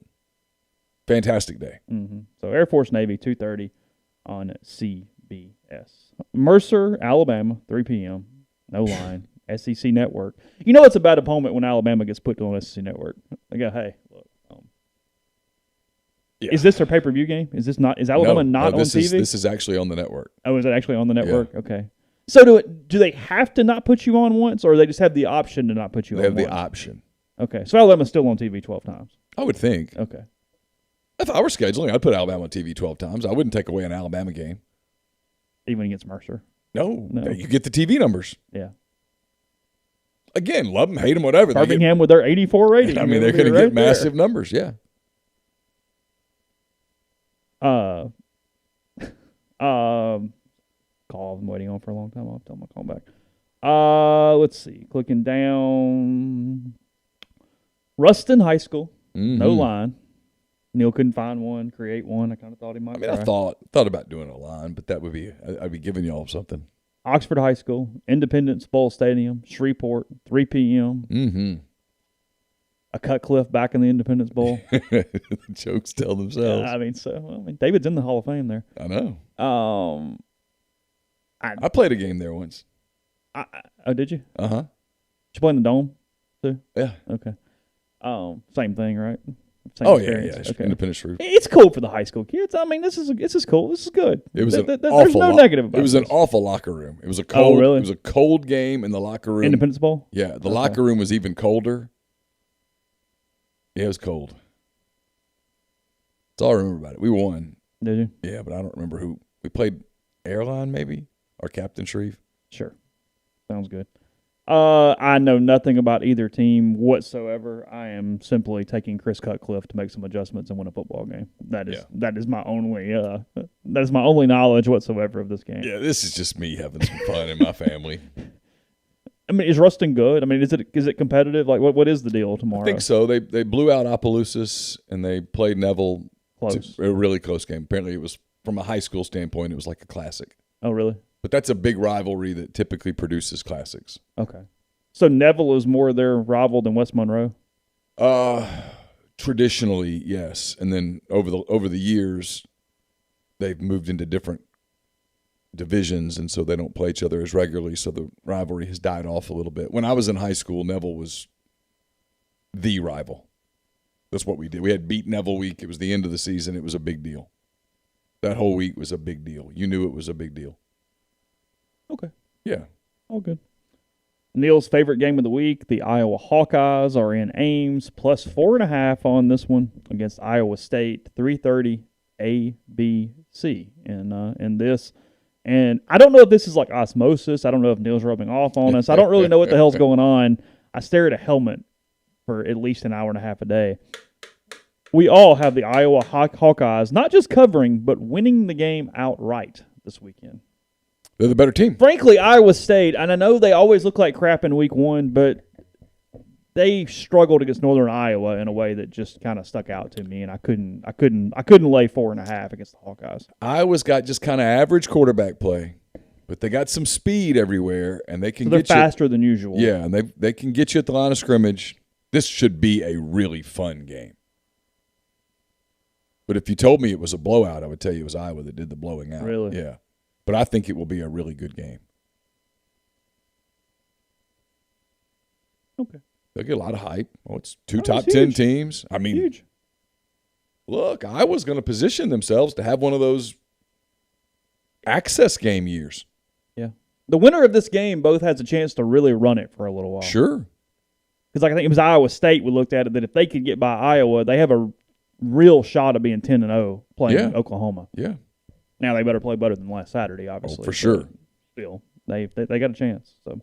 fantastic day. Mm-hmm. So Air Force Navy, 2:30 on CBS. Mercer, Alabama, 3 p.m. No line. SEC Network. You know it's a bad opponent when Alabama gets put on SEC Network. They go, hey, look. Is this their pay-per-view game? Is Alabama not on TV? This is actually on the network. Oh, is it actually on the network? Yeah. Okay. So do they have to not put you on once, or they just have the option to not put you on once? They have the option. Okay. So Alabama's still on TV 12 times. I would think. Okay. If I were scheduling, I'd put Alabama on TV 12 times. I wouldn't take away an Alabama game. Even against Mercer? No. You get the TV numbers. Yeah. Again, love them, hate them, whatever. Birmingham with their 84 rating. I mean, they're going to get massive numbers, yeah. Call I'm waiting on for a long time. I'll tell them I'll call back. Let's see. Clicking down. Ruston High School. Mm-hmm. No line. Neal couldn't find one, create one. I kind of thought he might. I thought about doing a line, but that would be I'd be giving y'all something. Oxford High School, Independence Bowl Stadium, Shreveport, 3 p.m. Mm-hmm. A Cutcliffe back in the Independence Bowl. The jokes tell themselves. David's in the Hall of Fame there. I know. I played a game there once. Oh, did you? Uh-huh. Did you play in the Dome too? Yeah. Okay. Same thing, right? Same experience. Yeah. Okay. Independence Shreve. It's cool for the high school kids. I mean, this is cool. This is good. It was there's no negative about it. It was an awful locker room. It was a cold. Oh, really? It was a cold game in the locker room. Independence Bowl? Yeah. The locker room was even colder. Yeah, it was cold. That's all I remember about it. We won. Did you? Yeah, but I don't remember who. We played Airline, maybe? Or Captain Shreve? Sure. Sounds good. I know nothing about either team whatsoever. I am simply taking Chris Cutcliffe to make some adjustments and win a football game. That is my only knowledge whatsoever of this game. Yeah, this is just me having some fun in my family. I mean, is Ruston good? I mean, is it competitive? Like, what is the deal tomorrow? I think so. They blew out Opelousas and they played Neville. Close. A really close game. Apparently, it was from a high school standpoint. It was like a classic. Oh, really? But that's a big rivalry that typically produces classics. Okay. So Neville is more their rival than West Monroe? Traditionally, yes. And then over the years, they've moved into different divisions, and so they don't play each other as regularly, so the rivalry has died off a little bit. When I was in high school, Neville was the rival. That's what we did. We had beat Neville week. It was the end of the season. It was a big deal. That whole week was a big deal. You knew it was a big deal. Okay. Yeah. All good. Neal's favorite game of the week, the Iowa Hawkeyes are in Ames, plus 4.5 on this one against Iowa State, 3:30 ABC in this. And I don't know if this is like osmosis. I don't know if Neal's rubbing off on us. I don't really know what the hell's going on. I stare at a helmet for at least an hour and a half a day. We all have the Iowa Hawkeyes not just covering, but winning the game outright this weekend. They're the better team. Frankly, Iowa State, and I know they always look like crap in week one, but they struggled against Northern Iowa in a way that just kind of stuck out to me, and I couldn't lay 4.5 against the Hawkeyes. Iowa's got just kind of average quarterback play, but they got some speed everywhere, and they can they're get you faster than usual. Yeah, and they can get you at the line of scrimmage. This should be a really fun game. But if you told me it was a blowout, I would tell you it was Iowa that did the blowing out. Really? Yeah. But I think it will be a really good game. Okay. They'll get a lot of hype. Oh, it's two It's top huge. 10 teams. I mean, Huge. look, Iowa's going to position themselves to have one of those access game years. Yeah. The winner of this game both has a chance to really run it for a little while. Sure. Because I think it was Iowa State we looked at it, that if they could get by Iowa, they have a real shot of being 10-0 playing Oklahoma. Yeah. Now they better play better than last Saturday, obviously. Oh, for sure. Still, they got a chance. So,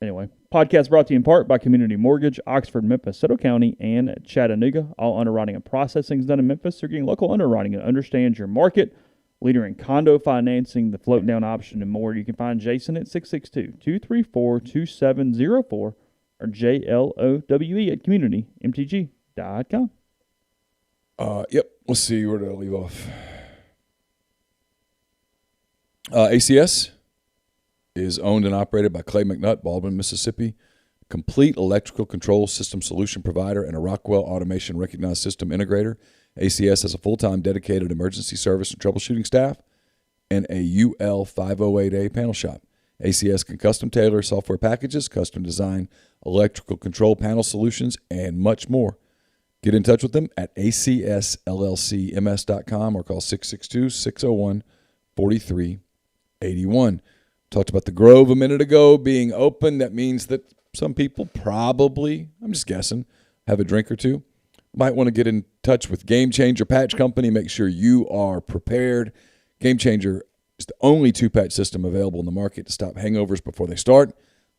anyway, podcast brought to you in part by Community Mortgage, Oxford, Memphis, Soto County, and Chattanooga. All underwriting and processing is done in Memphis. They're getting local underwriting and understands your market. Leader in condo financing, the float down option, and more. You can find Jason at 662-234-2704 or JLOWE at communitymtg.com. Yep. Let's see. Where did I leave off? ACS is owned and operated by Clay McNutt, Baldwin, Mississippi. Complete electrical control system solution provider and a Rockwell Automation recognized system integrator. ACS has a full-time dedicated emergency service and troubleshooting staff and a UL 508A panel shop. ACS can custom tailor software packages, custom design electrical control panel solutions, and much more. Get in touch with them at acsllcms.com or call 662-601-4381. Talked about the Grove a minute ago being open. That means that some people probably, I'm just guessing, have a drink or two. Might want to get in touch with Game Changer Patch Company. Make sure you are prepared. Game Changer is the only two-patch system available in the market to stop hangovers before they start.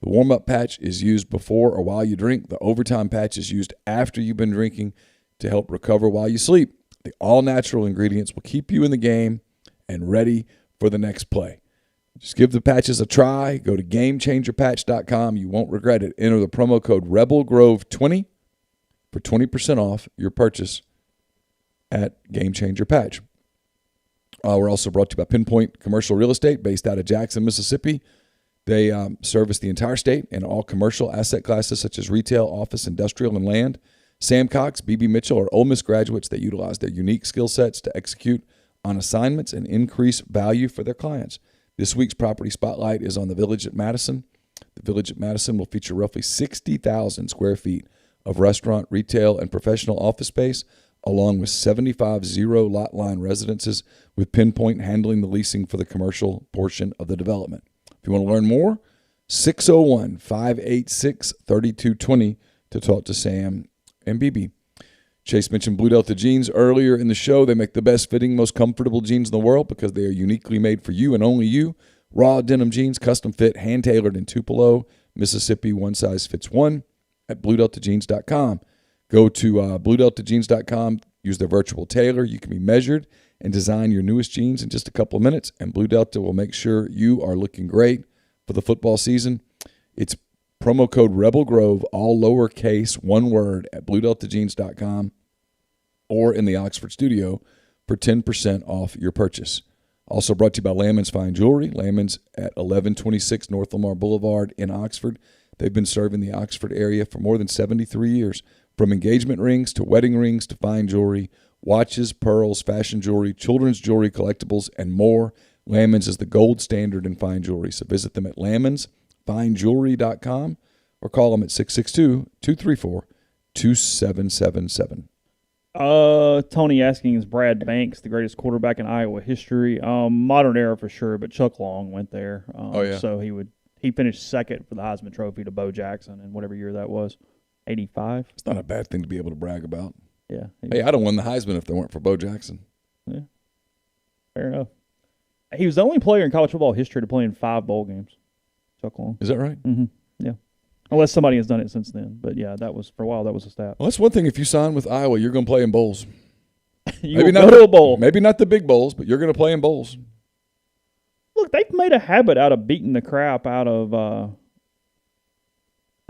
The warm-up patch is used before or while you drink. The overtime patch is used after you've been drinking to help recover while you sleep. The all-natural ingredients will keep you in the game and ready for the next play. Just give the patches a try. Go to GameChangerPatch.com. You won't regret it. Enter the promo code RebelGrove20 for 20% off your purchase at Game Changer Patch. We're also brought to you by Pinpoint Commercial Real Estate based out of Jackson, Mississippi. They service the entire state and all commercial asset classes such as retail, office, industrial, and land. Sam Cox, B.B. Mitchell are Ole Miss graduates that utilize their unique skill sets to execute on assignments and increase value for their clients. This week's property spotlight is on the Village at Madison. The Village at Madison will feature roughly 60,000 square feet of restaurant, retail, and professional office space, along with 75 zero-lot line residences, with Pinpoint handling the leasing for the commercial portion of the development. If you want to learn more, 601-586-3220 to talk to Sam and BB. Chase mentioned Blue Delta jeans earlier in the show. They make the best fitting, most comfortable jeans in the world because they are uniquely made for you and only you. Raw denim jeans, custom fit, hand-tailored in Tupelo, Mississippi, one size fits one at BlueDeltaJeans.com. Go to BlueDeltaJeans.com, use their virtual tailor. You can be measured and design your newest jeans in just a couple of minutes, and Blue Delta will make sure you are looking great for the football season. It's promo code RebelGrove, all lowercase, one word, at BlueDeltaJeans.com or in the Oxford studio for 10% off your purchase. Also brought to you by Lammon's Fine Jewelry. Lammon's at 1126 North Lamar Boulevard in Oxford. They've been serving the Oxford area for more than 73 years. From engagement rings to wedding rings to fine jewelry, watches, pearls, fashion jewelry, children's jewelry, collectibles, and more, Lammon's is the gold standard in fine jewelry. So visit them at LammonsFineJewelry.com or call them at 662-234-2777. Tony asking, is Brad Banks the greatest quarterback in Iowa history? Modern era for sure, but Chuck Long went there. So he finished second for the Heisman Trophy to Bo Jackson in whatever year that was, 85. It's not a bad thing to be able to brag about. Yeah. Hey, I'd have won the Heisman if they weren't for Bo Jackson. Yeah. Fair enough. He was the only player in college football history to play in 5 bowl games. Chuck Long. Is that right? Mm-hmm. Yeah. Unless somebody has done it since then. But, yeah, that was for a while, that was a stat. Well, that's one thing. If you sign with Iowa, you're going to play in bowls. Maybe not a bowl. Maybe not the big bowls, but you're going to play in bowls. Look, they've made a habit out of beating the crap out of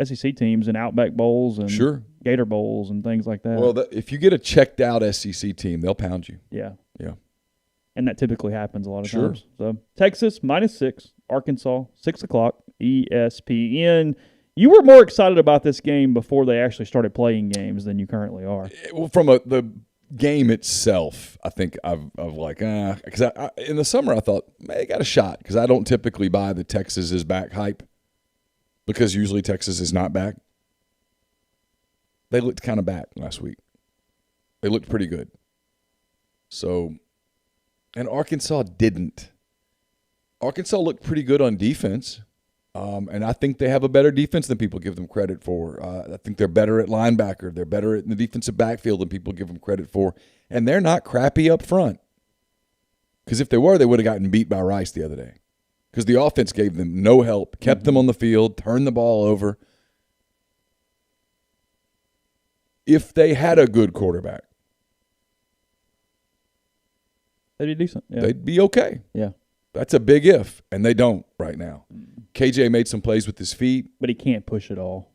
SEC teams in Outback Bowls and Sure. Gator Bowls and things like that. Well, if you get a checked out SEC team, they'll pound you. Yeah. Yeah. And that typically happens a lot of Sure. times. So Texas -6, Arkansas 6 o'clock, ESPN. You were more excited about this game before they actually started playing games than you currently are. Well, from the game itself, I think I've like, because in the summer I thought, man, they got a shot, because I don't typically buy the Texas is back hype, because usually Texas is not back. They looked kind of back last week. They looked pretty good. So, and Arkansas didn't. Arkansas looked pretty good on defense, and I think they have a better defense than people give them credit for. I think they're better at linebacker. They're better in the defensive backfield than people give them credit for, and they're not crappy up front. Because if they were, they would have gotten beat by Rice the other day. Because the offense gave them no help, kept them on the field, turned the ball over. If they had a good quarterback, They'd be decent. Yeah. they'd be okay. Yeah. That's a big if, and they don't right now. KJ made some plays with his feet. But he can't push it all.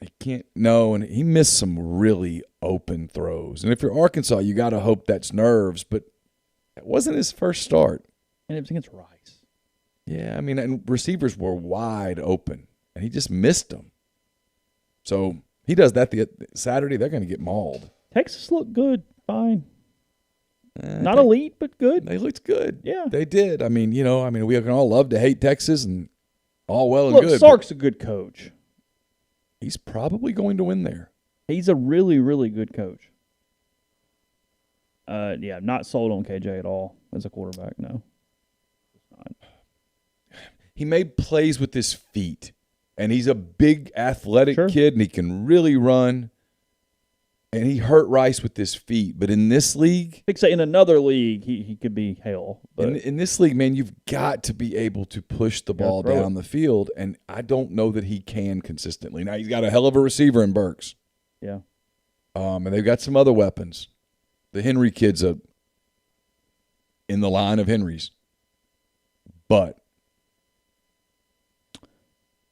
He can't. No, and he missed some really open throws. And if you're Arkansas, you got to hope that's nerves, but it wasn't his first start. And it was against Rice. Yeah, I mean, and receivers were wide open, and he just missed them. So he does that the Saturday, they're going to get mauled. Texas looked good. Fine. Not elite, but good. They looked good. Yeah. They did. I mean, we can all love to hate Texas and all well and Look, good. Sark's a good coach. He's probably going to win there. He's a really, really good coach. Yeah, not sold on KJ at all as a quarterback, no. He made plays with his feet, and he's a big athletic kid, and he can really run. And he hurt Rice with his feet. But in this league, I think in another league, he could be hell. But in this league, man, you've got to be able to push the ball down the field, and I don't know that he can consistently. Now, he's got a hell of a receiver in Burks. Yeah. And they've got some other weapons. The Henry kid's in the line of Henrys. But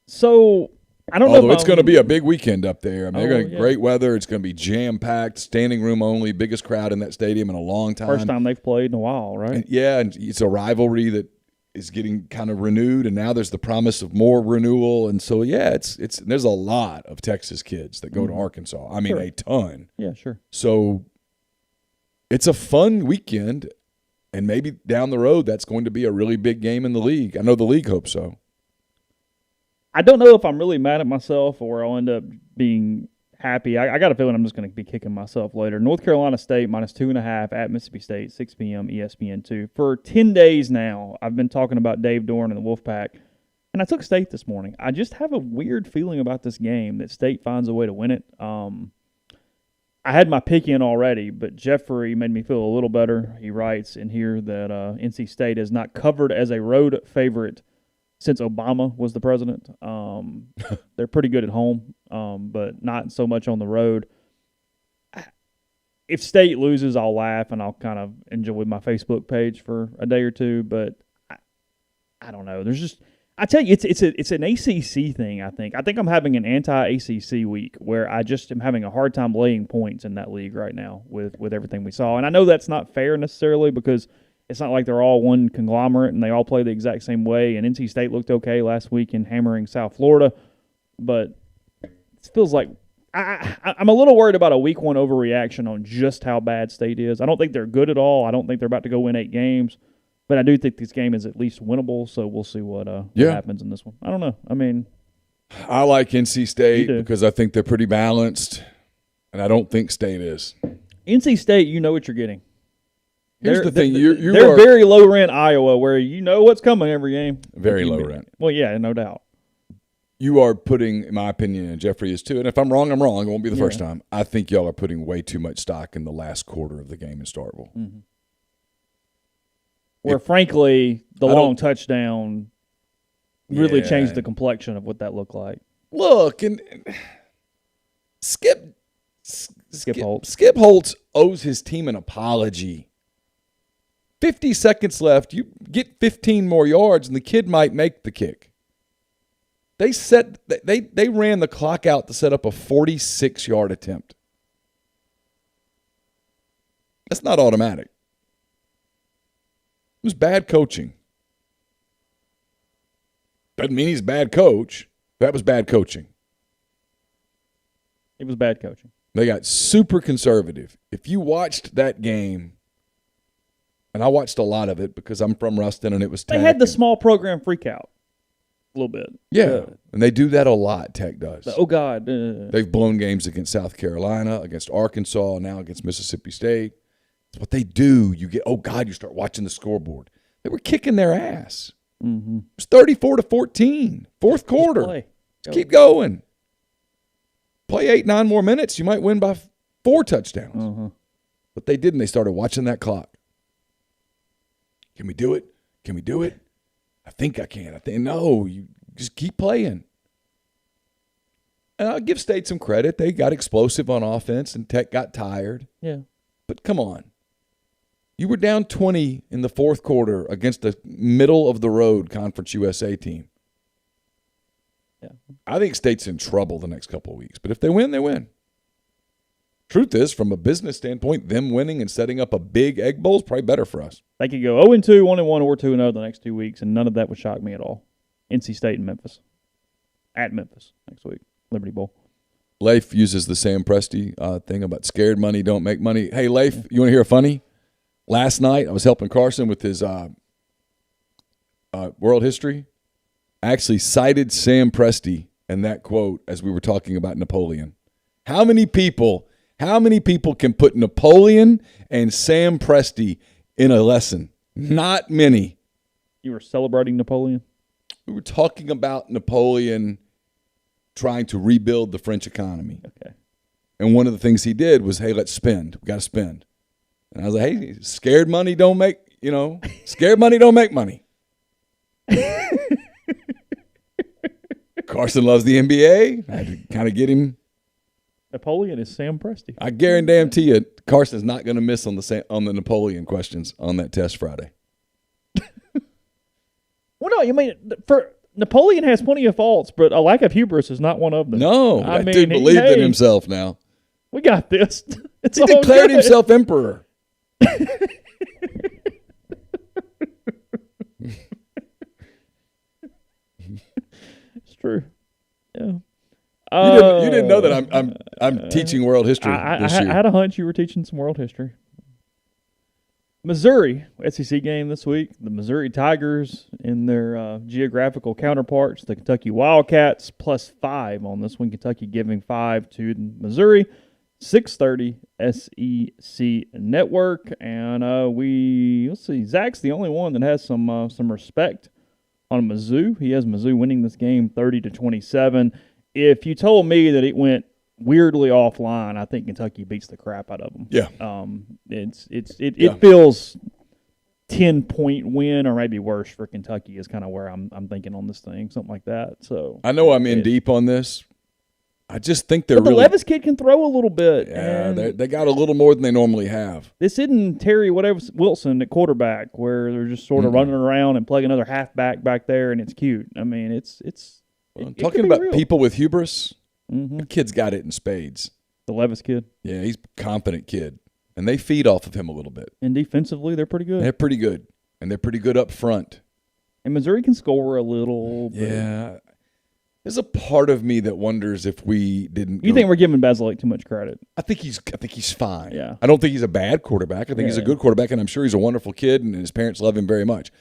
so I don't know. Although it's going to be a big weekend up there. I mean, they're going to get yeah. great weather. It's going to be jam-packed, standing room only, biggest crowd in that stadium in a long time. First time they've played in a while, right? And it's a rivalry that is getting kind of renewed, and now there's the promise of more renewal. And so, it's there's a lot of Texas kids that go to Arkansas. I mean, a ton. Yeah, sure. So it's a fun weekend, and maybe down the road that's going to be a really big game in the league. I know the league hopes so. I don't know if I'm really mad at myself or I'll end up being happy. I got a feeling I'm just going to be kicking myself later. North Carolina State -2.5 at Mississippi State, 6 p.m. ESPN2. For 10 days now, I've been talking about Dave Dorn and the Wolfpack, and I took State this morning. I just have a weird feeling about this game that State finds a way to win it. I had my pick in already, but Jeffrey made me feel a little better. He writes in here that NC State is not covered as a road favorite since Obama was the president. They're pretty good at home, but not so much on the road. If State loses, I'll laugh and I'll kind of enjoy my Facebook page for a day or two. But I don't know. There's just I tell you, it's an ACC thing. I think I'm having an anti-ACC week where I just am having a hard time laying points in that league right now with everything we saw. And I know that's not fair necessarily because it's not like they're all one conglomerate and they all play the exact same way. And NC State looked okay last week in hammering South Florida. But it feels like I'm a little worried about a week one overreaction on just how bad State is. I don't think they're good at all. I don't think they're about to go win 8 games. But I do think this game is at least winnable, so we'll see what happens in this one. I don't know. I mean, I like NC State because I think they're pretty balanced, and I don't think State is. NC State, you know what you're getting. Here's the thing. They're very low rent Iowa, where you know what's coming every game. Very low rent. Well, yeah, no doubt. You are putting, in my opinion, and Jeffrey is too, and if I'm wrong, I'm wrong. It won't be the first time. I think y'all are putting way too much stock in the last quarter of the game in Starkville. Mm-hmm. Where, frankly, the long touchdown really changed the complexion of what that looked like. Look, and Skip Holtz owes his team an apology. 50 seconds left. You get 15 more yards, and the kid might make the kick. They ran the clock out to set up a 46-yard attempt. That's not automatic. It was bad coaching. Doesn't mean he's a bad coach. That was bad coaching. It was bad coaching. They got super conservative. If you watched that game, and I watched a lot of it because I'm from Ruston and it was Tech. They had the small program freak out a little bit. Yeah, and they do that a lot, Tech does. Oh, God. They've blown games against South Carolina, against Arkansas, now against Mississippi State. It's what they do. You get, oh, God, you start watching the scoreboard. They were kicking their ass. Mm-hmm. It was 34-14, fourth quarter. Just keep going. Play 8-9 more minutes. You might win by 4 touchdowns. Uh-huh. But they didn't. They started watching that clock. Can we do it? Can we do it? I think I can. No, you just keep playing. And I'll give State some credit. They got explosive on offense, and Tech got tired. Yeah. But come on. You were down 20 in the fourth quarter against a middle-of-the-road Conference USA team. Yeah. I think State's in trouble the next couple of weeks. But if they win, they win. Truth is, from a business standpoint, them winning and setting up a big Egg Bowl is probably better for us. They could go 0-2, 1-1, or 2-0 the next 2 weeks, and none of that would shock me at all. NC State and Memphis. At Memphis next week. Liberty Bowl. Leif uses the Sam Presti thing about scared money don't make money. Hey, Leif, you want to hear a funny? Last night, I was helping Carson with his world history. I actually cited Sam Presti and that quote as we were talking about Napoleon. How many people can put Napoleon and Sam Presti in a lesson? Not many. You were celebrating Napoleon? We were talking about Napoleon trying to rebuild the French economy. Okay. And one of the things he did was, hey, let's spend. We got to spend. And I was like, hey, scared money don't make money. Carson loves the NBA. I had to kind of get him. Napoleon is Sam Presti. I guarantee you, Carson's not going to miss on the Napoleon questions on that test Friday. Well, no, you mean for Napoleon has plenty of faults, but a lack of hubris is not one of them. No, that dude believed in himself now. We got this. He declared himself emperor. It's true. Yeah. You didn't know that I'm teaching world history this year. I had a hunch you were teaching some world history. Missouri, SEC game this week. The Missouri Tigers and their geographical counterparts, the Kentucky Wildcats, +5 on this one. Kentucky giving 5 to Missouri. 6:30 SEC Network. And let's see, Zach's the only one that has some respect on Mizzou. He has Mizzou winning this game 30-27. If you told me that it went weirdly offline, I think Kentucky beats the crap out of them. Yeah. It feels 10-point win or maybe worse for Kentucky is kind of where I'm thinking on this thing, something like that. So I know I'm in deep on this. I just think they're the Levis kid can throw a little bit. Yeah, they got a little more than they normally have. This isn't Terry Wilson at quarterback where they're just sort of running around and playing another halfback back there, and it's cute. I mean, it's talking about real. People with hubris. Mm-hmm. The kid's got it in spades. The Levis kid. Yeah, he's a confident kid, and they feed off of him a little bit. And defensively, they're pretty good. They're pretty good, and they're pretty good up front. And Missouri can score a little. Yeah. There's a part of me that wonders if we didn't. You think we're giving Basilek too much credit? I think he's fine. Yeah. I don't think he's a bad quarterback. I think he's a good quarterback, and I'm sure he's a wonderful kid, and his parents love him very much.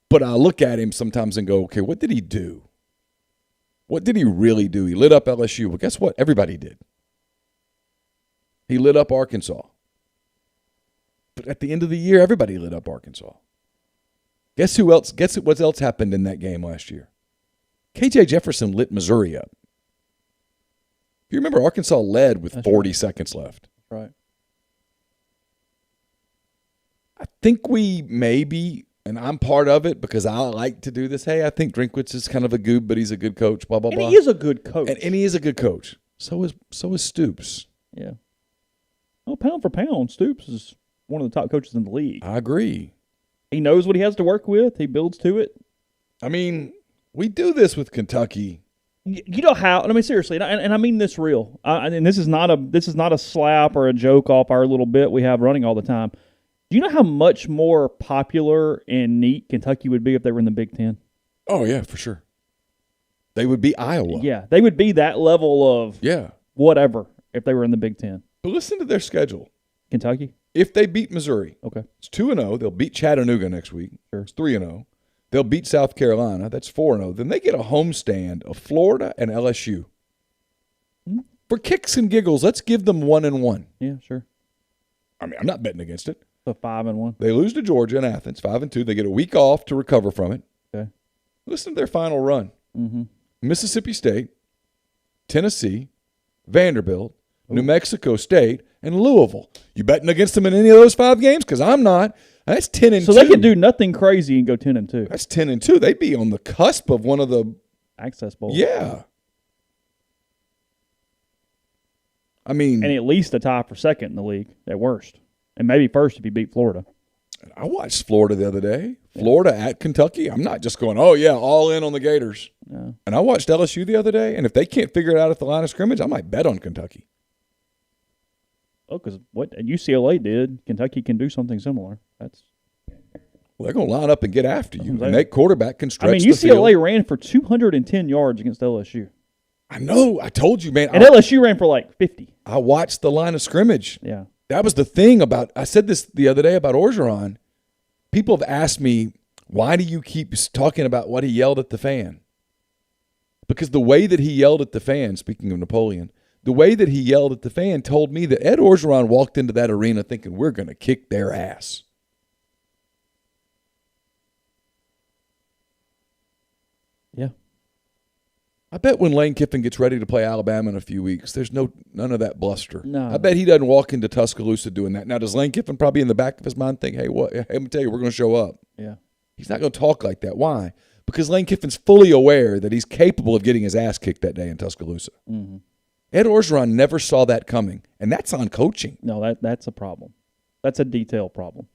But I look at him sometimes and go, okay, what did he do? What did he really do? He lit up LSU. Well, guess what? Everybody did. He lit up Arkansas. But at the end of the year, everybody lit up Arkansas. Guess who else? Guess what else happened in that game last year? KJ Jefferson lit Missouri up. If you remember, Arkansas led with 40 seconds left. Right. I think we maybe, and I'm part of it because I like to do this. Hey, I think Drinkwitz is kind of a goob, but he's a good coach. Blah blah blah. And he is a good coach. And he is a good coach. So is Stoops. Yeah. Well, pound for pound, Stoops is one of the top coaches in the league. I agree. He knows what he has to work with. He builds to it. I mean, We do this with Kentucky. You know how? I mean, seriously, and I mean this real. And this is not a slap or a joke off our little bit we have running all the time. Do you know how much more popular and neat Kentucky would be if they were in the Big Ten? Oh yeah, for sure. They would be Iowa. Yeah, they would be that level of whatever if they were in the Big Ten. But listen to their schedule. Kentucky? If they beat Missouri, okay, it's 2-0. They'll beat Chattanooga next week. Sure. It's 3-0. They'll beat South Carolina. That's 4-0. Then they get a homestand of Florida and LSU. Mm-hmm. For kicks and giggles, let's give them 1-1. Yeah, sure. I mean, I'm not betting against it. So 5-1. They lose to Georgia and Athens, 5-2. They get a week off to recover from it. Okay. Listen to their final run. Mm-hmm. Mississippi State, Tennessee, Vanderbilt, New Mexico State, and Louisville. You betting against them in any of those 5 games? Because I'm not. That's 10-2. So they could do nothing crazy and go 10-2. That's 10-2. They'd be on the cusp of one of the Access Bowls. Yeah. I mean, and at least a tie for second in the league at worst, and maybe first if you beat Florida. I watched Florida the other day. Florida at Kentucky. I'm not just going, oh yeah, all in on the Gators. No. And I watched LSU the other day, and if they can't figure it out at the line of scrimmage, I might bet on Kentucky. Oh, because what UCLA did, Kentucky can do something similar. Well, they're going to line up and get after you. And that quarterback can stretch I mean, the UCLA field. ran for 210 yards against LSU. I know. I told you, man. And LSU ran for like 50. I watched the line of scrimmage. Yeah. That was the thing about – I said this the other day about Orgeron. People have asked me, why do you keep talking about what he yelled at the fan? Because the way that he yelled at the fan, speaking of Napoleon, the way that he yelled at the fan told me that Ed Orgeron walked into that arena thinking we're going to kick their ass. Yeah. I bet when Lane Kiffin gets ready to play Alabama in a few weeks, there's none of that bluster. No. I bet he doesn't walk into Tuscaloosa doing that. Now, does Lane Kiffin probably in the back of his mind think, hey, let me tell you, we're going to show up. Yeah. He's not going to talk like that. Why? Because Lane Kiffin's fully aware that he's capable of getting his ass kicked that day in Tuscaloosa. Mm-hmm. Ed Orgeron never saw that coming, and that's on coaching. No, that's a problem. That's a detail problem.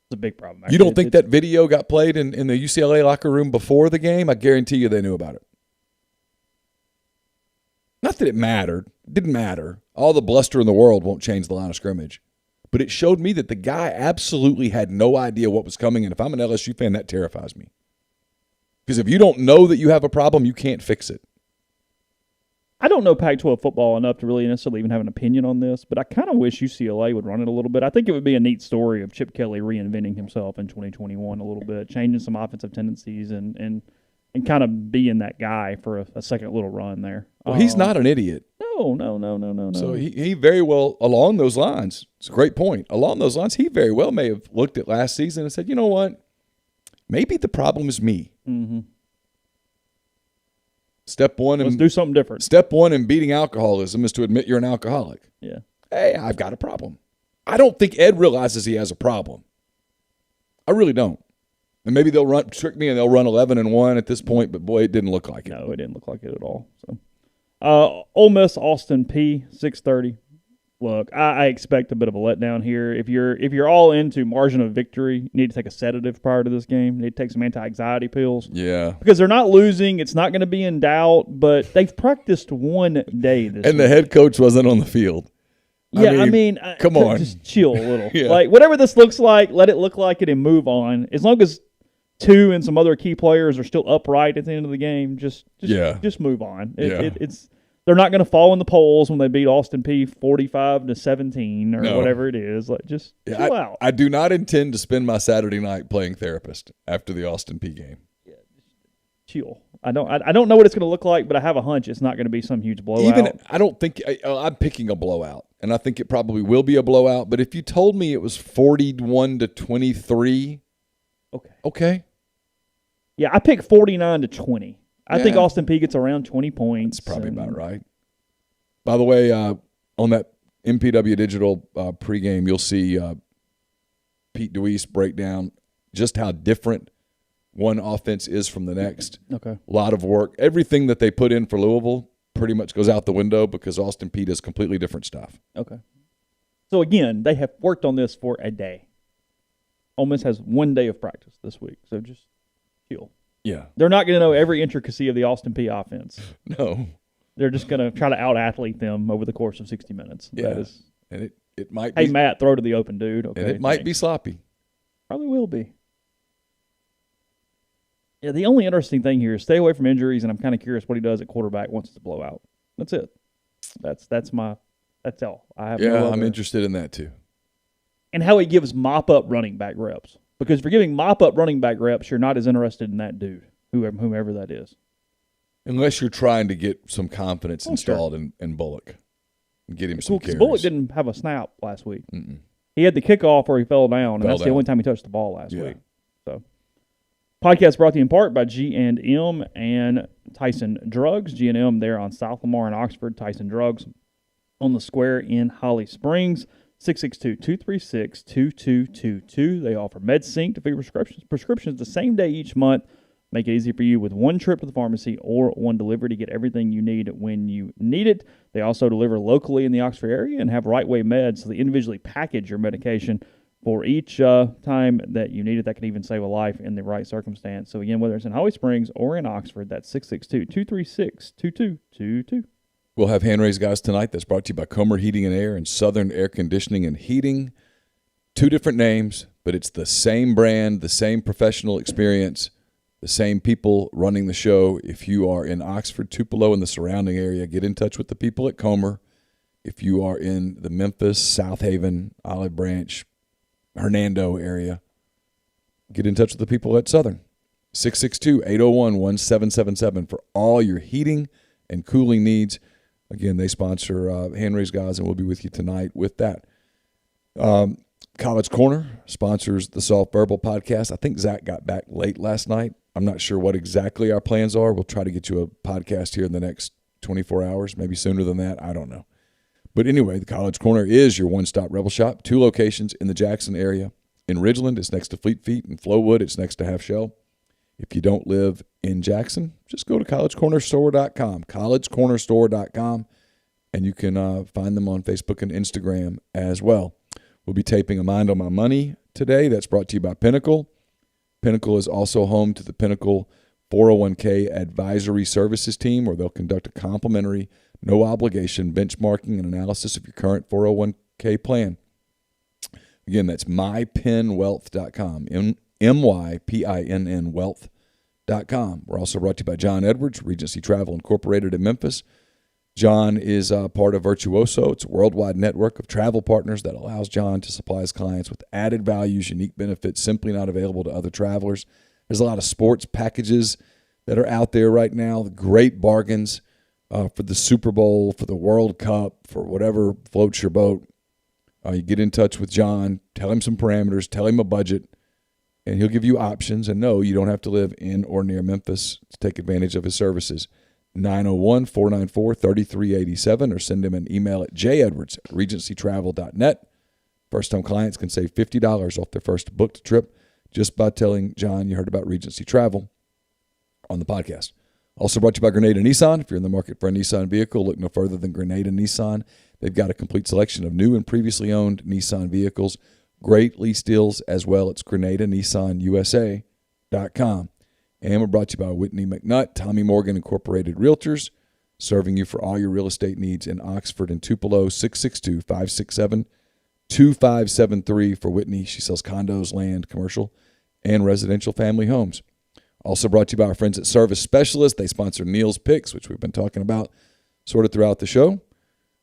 It's a big problem. Actually. You don't think that video got played in the UCLA locker room before the game? I guarantee you they knew about it. Not that it mattered. It didn't matter. All the bluster in the world won't change the line of scrimmage. But it showed me that the guy absolutely had no idea what was coming, and if I'm an LSU fan, that terrifies me. Because if you don't know that you have a problem, you can't fix it. I don't know Pac-12 football enough to really necessarily even have an opinion on this, but I kind of wish UCLA would run it a little bit. I think it would be a neat story of Chip Kelly reinventing himself in 2021 a little bit, changing some offensive tendencies and kind of being that guy for a second little run there. Well, he's not an idiot. No. So he very well, along those lines, it's a great point. Along those lines, he very well may have looked at last season and said, you know what? Maybe the problem is me. Mm-hmm. Let's do something different. Step one in beating alcoholism is to admit you're an alcoholic. Yeah. Hey, I've got a problem. I don't think Ed realizes he has a problem. I really don't. And maybe they'll trick me and they'll run 11-1 at this point, but boy, it didn't look like it. No, it didn't look like it at all. So, Ole Miss, Austin Peay, 6:30. Look, I expect a bit of a letdown here. If you're all into margin of victory, you need to take a sedative prior to this game. You need to take some anti-anxiety pills. Yeah. Because they're not losing. It's not going to be in doubt, but they've practiced one day this And week. the head coach wasn't on the field. Yeah, I mean come on. Just chill a little. Yeah. Like, whatever this looks like, let it look like it and move on. As long as two and some other key players are still upright at the end of the game, just move on. They're not going to fall in the polls when they beat Austin Peay 45-17 or whatever it is. Like, just chill out. I do not intend to spend my Saturday night playing therapist after the Austin Peay game. Yeah, just chill. I don't know what it's going to look like, but I have a hunch it's not going to be some huge blowout. I don't think I'm picking a blowout, and I think it probably will be a blowout. But if you told me it was 41-23, okay. Yeah, I picked 49-20. I think Austin Peay gets around 20 points. That's probably about right. By the way, on that MPW Digital pregame, you'll see Pete DeWeese break down just how different one offense is from the next. Okay. A lot of work. Everything that they put in for Louisville pretty much goes out the window because Austin Peay does completely different stuff. Okay. So, again, they have worked on this for a day. Ole Miss has 1 day of practice this week, so just chill. Yeah. They're not going to know every intricacy of the Austin Peay offense. No. They're just going to try to out-athlete them over the course of 60 minutes. Yeah. And it might be. Hey, Matt, throw to the open dude. Okay, and it might be sloppy. Probably will be. Yeah, the only interesting thing here is stay away from injuries, and I'm kind of curious what he does at quarterback once it's a blowout. That's it. That's all. I have no I'm interested in that too. And how he gives mop-up running back reps. Because if you're giving mop-up running back reps, you're not as interested in that dude, whomever that is. Unless you're trying to get some confidence installed in Bullock and get him some carries. Bullock didn't have a snap last week. He had the kickoff where he fell down, and that's the only time he touched the ball last week. So, podcast brought to you in part by G&M and Tyson Drugs. G&M there on South Lamar in Oxford. Tyson Drugs on the square in Holly Springs. 662-236-2222. They offer MedSync to fill prescriptions the same day each month. Make it easy for you with one trip to the pharmacy or one delivery to get everything you need when you need it. They also deliver locally in the Oxford area and have Right Way Meds, so they individually package your medication for each time that you need it. That can even save a life in the right circumstance. So, again, whether it's in Holly Springs or in Oxford, that's 662-236-2222. We'll have hand-raised guys tonight. That's brought to you by Comer Heating and Air and Southern Air Conditioning and Heating. 2 different names, but it's the same brand, the same professional experience, the same people running the show. If you are in Oxford, Tupelo, and the surrounding area, get in touch with the people at Comer. If you are in the Memphis, South Haven, Olive Branch, Hernando area, get in touch with the people at Southern. 662-801-1777 for all your heating and cooling needs. Again, they sponsor Hand Raised Guys, and we'll be with you tonight with that. College Corner sponsors the Soft Verbal Podcast. I think Zach got back late last night. I'm not sure what exactly our plans are. We'll try to get you a podcast here in the next 24 hours, maybe sooner than that. I don't know. But anyway, the College Corner is your one-stop Rebel Shop. 2 locations in the Jackson area. In Ridgeland, it's next to Fleet Feet. In Flowood, it's next to Half Shell. If you don't live in Jackson, just go to collegecornerstore.com, collegecornerstore.com, and you can find them on Facebook and Instagram as well. We'll be taping A Mind on My Money today. That's brought to you by Pinnacle. Pinnacle is also home to the Pinnacle 401k Advisory Services team, where they'll conduct a complimentary, no-obligation benchmarking and analysis of your current 401k plan. Again, that's mypinwealth.com, MYPINN wealth.com. We're also brought to you by John Edwards, Regency Travel Incorporated in Memphis. John is part of Virtuoso. It's a worldwide network of travel partners that allows John to supply his clients with added values, unique benefits simply not available to other travelers. There's a lot of sports packages that are out there right now, great bargains for the Super Bowl, for the World Cup, for whatever floats your boat. You get in touch with John, tell him some parameters, tell him a budget, and he'll give you options. And no, you don't have to live in or near Memphis to take advantage of his services. 901-494-3387 or send him an email at jedwards@regencytravel.net. First-time clients can save $50 off their first booked trip just by telling John you heard about Regency Travel on the podcast. Also brought to you by Grenada Nissan. If you're in the market for a Nissan vehicle, look no further than Grenada Nissan. They've got a complete selection of new and previously owned Nissan vehicles. Great lease deals as well. It's GrenadaNissanUSA.com. And we're brought to you by Whitney McNutt, Tommy Morgan Incorporated Realtors, serving you for all your real estate needs in Oxford and Tupelo. 662-567-2573 for Whitney. She sells condos, land, commercial, and residential family homes. Also brought to you by our friends at Service Specialist. They sponsor Neal's Picks, which we've been talking about sort of throughout the show.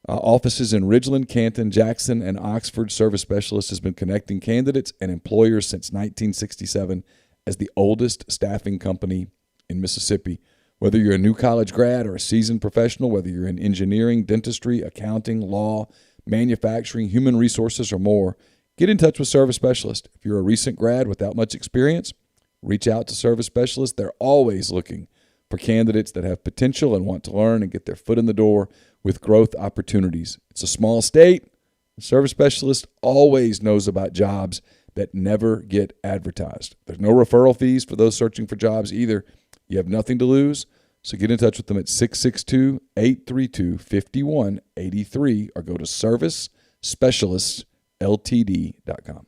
Offices in Ridgeland, Canton, Jackson, and Oxford. Service Specialist has been connecting candidates and employers since 1967 as the oldest staffing company in Mississippi. Whether you're a new college grad or a seasoned professional, whether you're in engineering, dentistry, accounting, law, manufacturing, human resources, or more, get in touch with Service Specialist. If you're a recent grad without much experience, reach out to Service Specialist. They're always looking for candidates that have potential and want to learn and get their foot in the door with growth opportunities. It's a small state. Service Specialist always knows about jobs that never get advertised. There's no referral fees for those searching for jobs either. You have nothing to lose, so get in touch with them at 662-832-5183 or go to servicespecialistltd.com.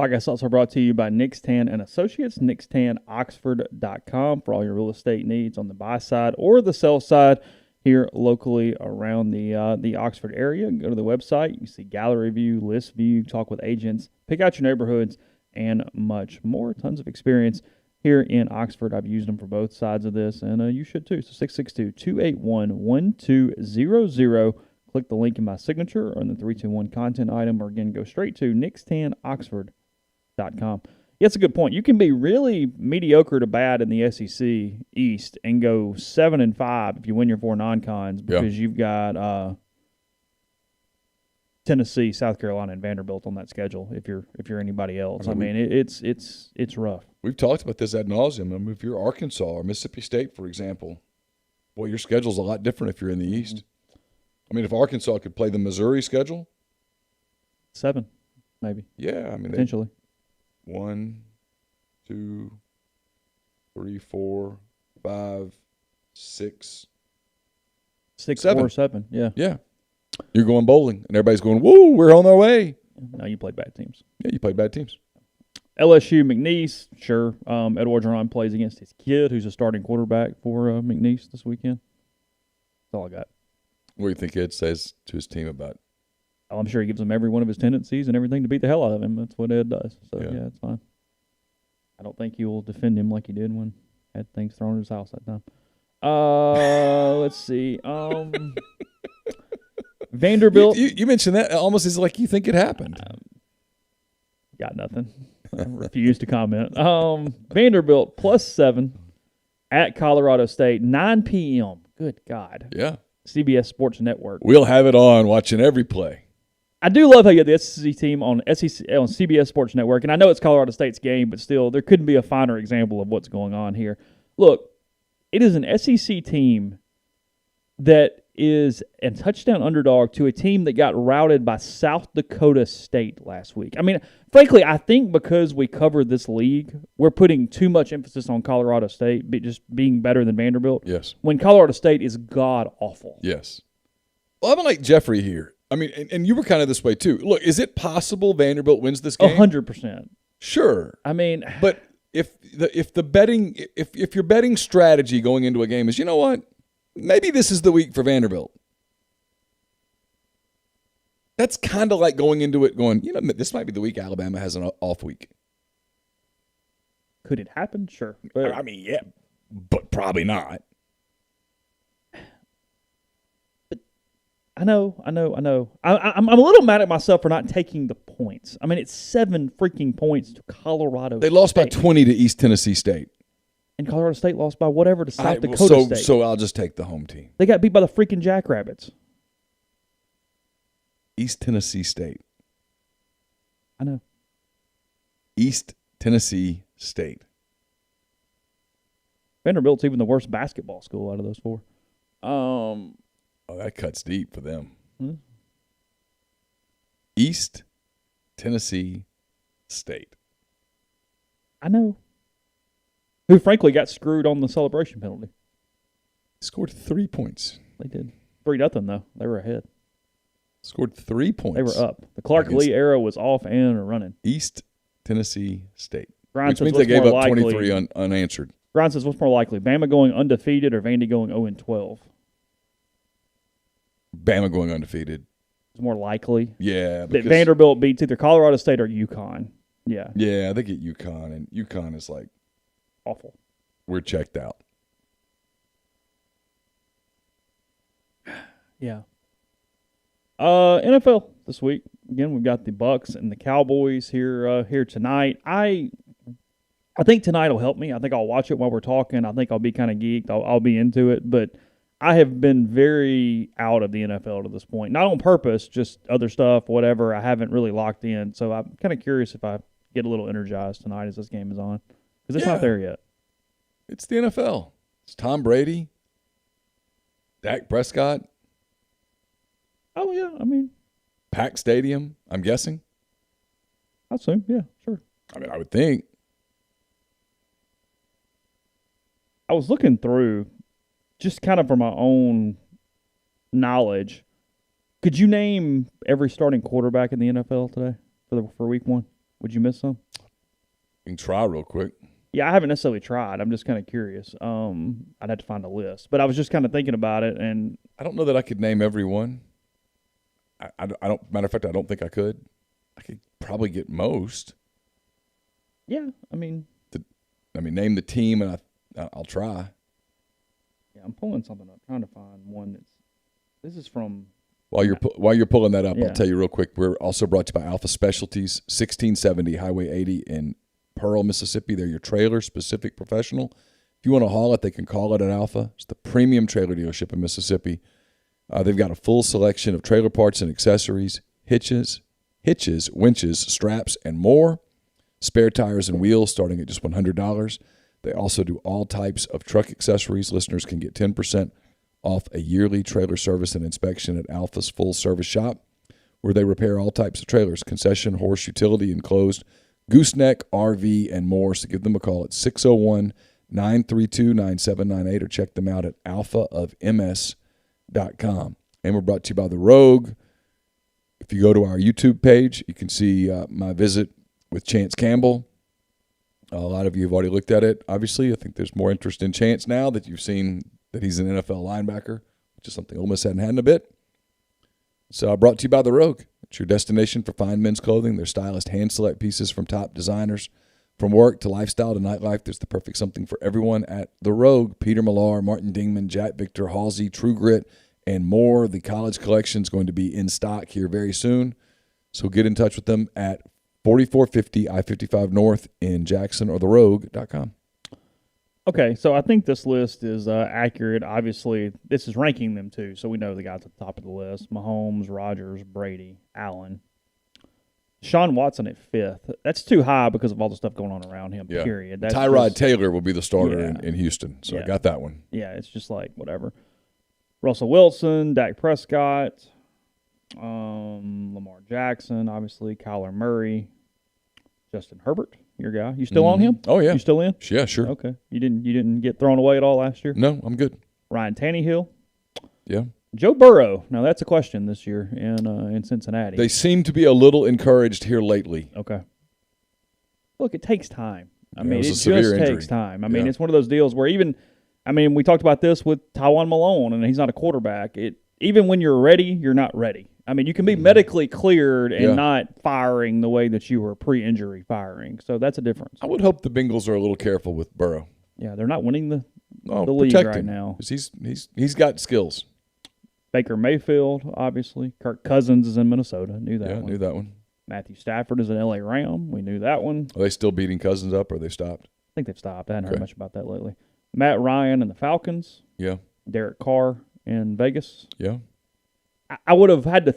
Podcast also brought to you by Nick's Tan and Associates, nickstanoxford.com for all your real estate needs on the buy side or the sell side here locally around the Oxford area. Go to the website. You can see gallery view, list view, talk with agents, pick out your neighborhoods, and much more. Tons of experience here in Oxford. I've used them for both sides of this, and you should too. So 662-281-1200. Click the link in my signature or in the 321 content item, or again, go straight to nickstanoxford.com. Yeah, it's a good point. You can be really mediocre to bad in the SEC East and go 7-5 if you win your 4 non-cons because you've got Tennessee, South Carolina, and Vanderbilt on that schedule. If you're anybody else, I mean it's rough. We've talked about this ad nauseum. I mean, if you're Arkansas or Mississippi State, for example, boy, your schedule's a lot different if you're in the East. I mean, if Arkansas could play the Missouri schedule, 7, maybe. Yeah, I mean, potentially 1, 2, 3, 4, 5, 6, 7. 4, 7. Yeah. Yeah. You're going bowling, and everybody's going, woo, we're on our way. No, you played bad teams. Yeah, you played bad teams. LSU, McNeese, sure. Ed Orgeron plays against his kid, who's a starting quarterback for McNeese this weekend. That's all I got. What do you think Ed says to his team about? Oh, I'm sure he gives him every one of his tendencies and everything to beat the hell out of him. That's what Ed does. So, yeah, it's fine. I don't think he will defend him like he did when had things thrown at his house that time. Let's see. Vanderbilt. You mentioned that almost as like you think it happened. Got nothing. I refuse to comment. Vanderbilt +7 at Colorado State, 9 p.m. Good God. Yeah. CBS Sports Network. We'll have it on watching every play. I do love how you have the SEC team on CBS Sports Network, and I know it's Colorado State's game, but still, there couldn't be a finer example of what's going on here. Look, it is an SEC team that is a touchdown underdog to a team that got routed by South Dakota State last week. I mean, frankly, I think because we covered this league, we're putting too much emphasis on Colorado State just being better than Vanderbilt. Yes. When Colorado State is god-awful. Yes. Well, I'm like Jeffrey here. I mean, and you were kind of this way too. Look, is it possible Vanderbilt wins this game? 100%. Sure. I mean, but if your betting strategy going into a game is, you know what, maybe this is the week for Vanderbilt. That's kind of like going into it going, you know, this might be the week Alabama has an off week. Could it happen? Sure. But, I mean, yeah, but probably not. I know. I'm a little mad at myself for not taking the points. I mean, it's 7 freaking points to Colorado State. They lost by 20 to East Tennessee State. And Colorado State lost by whatever to South Dakota State. So I'll just take the home team. They got beat by the freaking Jackrabbits. East Tennessee State. I know. East Tennessee State. Vanderbilt's even the worst basketball school out of those 4. Oh, that cuts deep for them. Hmm? East Tennessee State. I know. Who, frankly, got screwed on the celebration penalty. Scored 3 points. They did. 3-0, though. They were ahead. Scored 3 points. They were up. The Clark Lee era was off and running. East Tennessee State. Grind which means they gave up 23 unanswered. Grind says, what's more likely, Bama going undefeated or Vandy going 0-12? Bama going undefeated. It's more likely. Yeah. That Vanderbilt beats either Colorado State or UConn. Yeah. Yeah, they get UConn, and UConn is like awful. We're checked out. Yeah. NFL this week. Again, we've got the Bucs and the Cowboys here tonight. I think tonight will help me. I think I'll watch it while we're talking. I think I'll be kind of geeked. I'll be into it, but I have been very out of the NFL to this point. Not on purpose, just other stuff, whatever. I haven't really locked in. So I'm kind of curious if I get a little energized tonight as this game is on. Because it's not there yet. It's the NFL. It's Tom Brady, Dak Prescott. Oh, yeah. I mean, packed stadium, I'm guessing. I assume. Yeah, sure. I mean, I would think. I was looking through just kind of for my own knowledge. Could you name every starting quarterback in the NFL today for week 1? Would you miss some? You can try real quick. Yeah, I haven't necessarily tried. I'm just kind of curious. I'd have to find a list. But I was just kind of thinking about it, and I don't know that I could name every one. I don't. Matter of fact, I don't think I could. I could probably get most. yeah, I mean, name the team, and I'll try. yeah, I'm pulling something up, trying to find one that's. This is from. While you're pulling that up, Yeah. I'll tell you real quick. We're also brought to you by Alpha Specialties, 1670 Highway 80 in Parham, Mississippi. They're your trailer-specific professional. If you want to haul it, they can call it at Alpha. It's the premium trailer dealership in Mississippi. They've got a full selection of trailer parts and accessories, hitches, winches, straps, and more. Spare tires and wheels starting at just $100. They also do all types of truck accessories. Listeners can get 10% off a yearly trailer service and inspection at Alpha's full-service shop, where they repair all types of trailers, concession, horse, utility, enclosed, gooseneck, RV, and more. So give them a call at 601-932-9798 or check them out at alphaofms.com. And we're brought to you by The Rogue. If you go to our YouTube page, you can see my visit with Chance Campbell. A lot of you have already looked at it. Obviously, I think there's more interest in Chance now that you've seen that he's an NFL linebacker, which is something Ole Miss hadn't had in a bit. So brought to you by The Rogue. It's your destination for fine men's clothing. Their stylist hand-select pieces from top designers. From work to lifestyle to nightlife, there's the perfect something for everyone at The Rogue. Peter Millar, Martin Dingman, Jack Victor, Halsey, True Grit, and more. The college collection is going to be in stock here very soon. So get in touch with them at 4450 I-55 North in Jackson or therogue.com. Okay, so I think this list is accurate. Obviously, this is ranking them too, so we know the guys at the top of the list: Mahomes, Rodgers, Brady, Allen. Sean Watson at 5th. That's too high because of all the stuff going on around him, Yeah. period. That's Tyrod just, Taylor will be the starter Yeah. in Houston, so I Yeah. got that one. Yeah, it's just like whatever. Russell Wilson, Dak Prescott, Lamar Jackson, obviously, Kyler Murray, Justin Herbert, your guy. You still on him? Oh, yeah. You still in? Yeah, sure. Okay. You didn't get thrown away at all last year? No, I'm good. Ryan Tannehill. Yeah. Joe Burrow. Now that's a question this year in Cincinnati. They seem to be a little encouraged here lately. Okay. Look, it takes time. I Yeah, mean, it was it a just severe takes injury. time. I mean, Yeah. it's one of those deals where we talked about this with Tywan Malone, and he's not a quarterback. Even when you're ready, you're not ready. I mean, you can be medically cleared and Yeah. not firing the way that you were pre-injury firing. So that's a difference. I would hope the Bengals are a little careful with Burrow. Yeah, they're not winning the Oh, league protect right him, now. 'cause he's got skills. Baker Mayfield, obviously. Kirk Cousins is in Minnesota. Knew that Yeah, one. knew that one. Matthew Stafford is an LA Ram. We knew that one. Are they still beating Cousins up, or they stopped? I think they've stopped. I hadn't Okay. heard much about that lately. Matt Ryan and the Falcons. Yeah, Derek Carr in Vegas. yeah. I would have had to.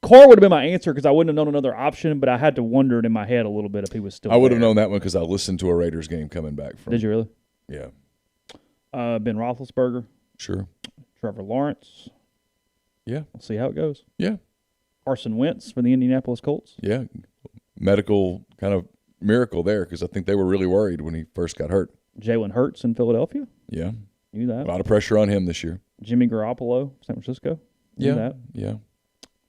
Carr would have been my answer because I wouldn't have known another option, but I had to wonder it in my head a little bit if he was still. I would have there. known that one because I listened to a Raiders game coming back from. Did you really? Yeah, Ben Roethlisberger, sure. Trevor Lawrence. Yeah, We'll see how it goes. yeah, Carson Wentz for the Indianapolis Colts. yeah. Medical kind of miracle there because I think they were really worried when he first got hurt. Jalen Hurts in Philadelphia. Yeah, Knew a that. lot of pressure on him this year. Jimmy Garoppolo, San Francisco. Knew Yeah, that. yeah.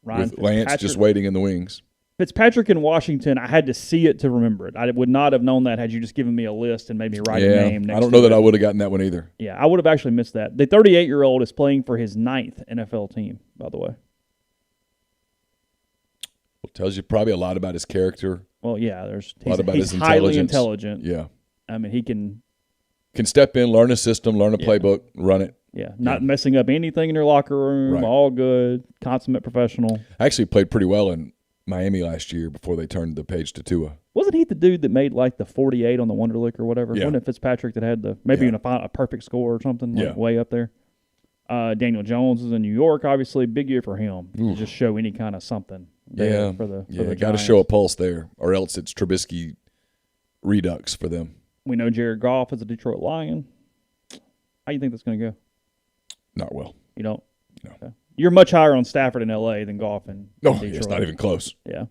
Ryan With Lance just Fitzpatrick- waiting in the wings. Fitzpatrick in Washington, I had to see it to remember it. I would not have known that had you just given me a list and made me write a name next I don't to know that it. I would have gotten that one either. Yeah, I would have actually missed that. The 38-year-old is playing for his 9th NFL team, by the way. It tells you probably a lot about his character. Well, yeah, lot about he's his highly intelligence. intelligent. Yeah, I mean, he can, can step in, learn a system, learn a Yeah. playbook, run it. not messing up anything in your locker room, Right. all good, consummate professional. Actually played pretty well in Miami last year before they turned the page to Tua. Wasn't he the dude that made like the 48 on the Wonderlic or whatever? Yeah. Wasn't it Fitzpatrick that had maybe Yeah. even a perfect score or something, like Yeah. way up there? Daniel Jones is in New York, obviously. Big year for him to Oof. just show any kind of something there Yeah, for the yeah, got to Giants. show a pulse there, or else it's Trubisky redux for them. We know Jared Goff is a Detroit Lion. How do you think that's going to go? Not well. You don't? No. Okay. You're much higher on Stafford in L.A. than Goff in No, Detroit. it's not even close. Yeah.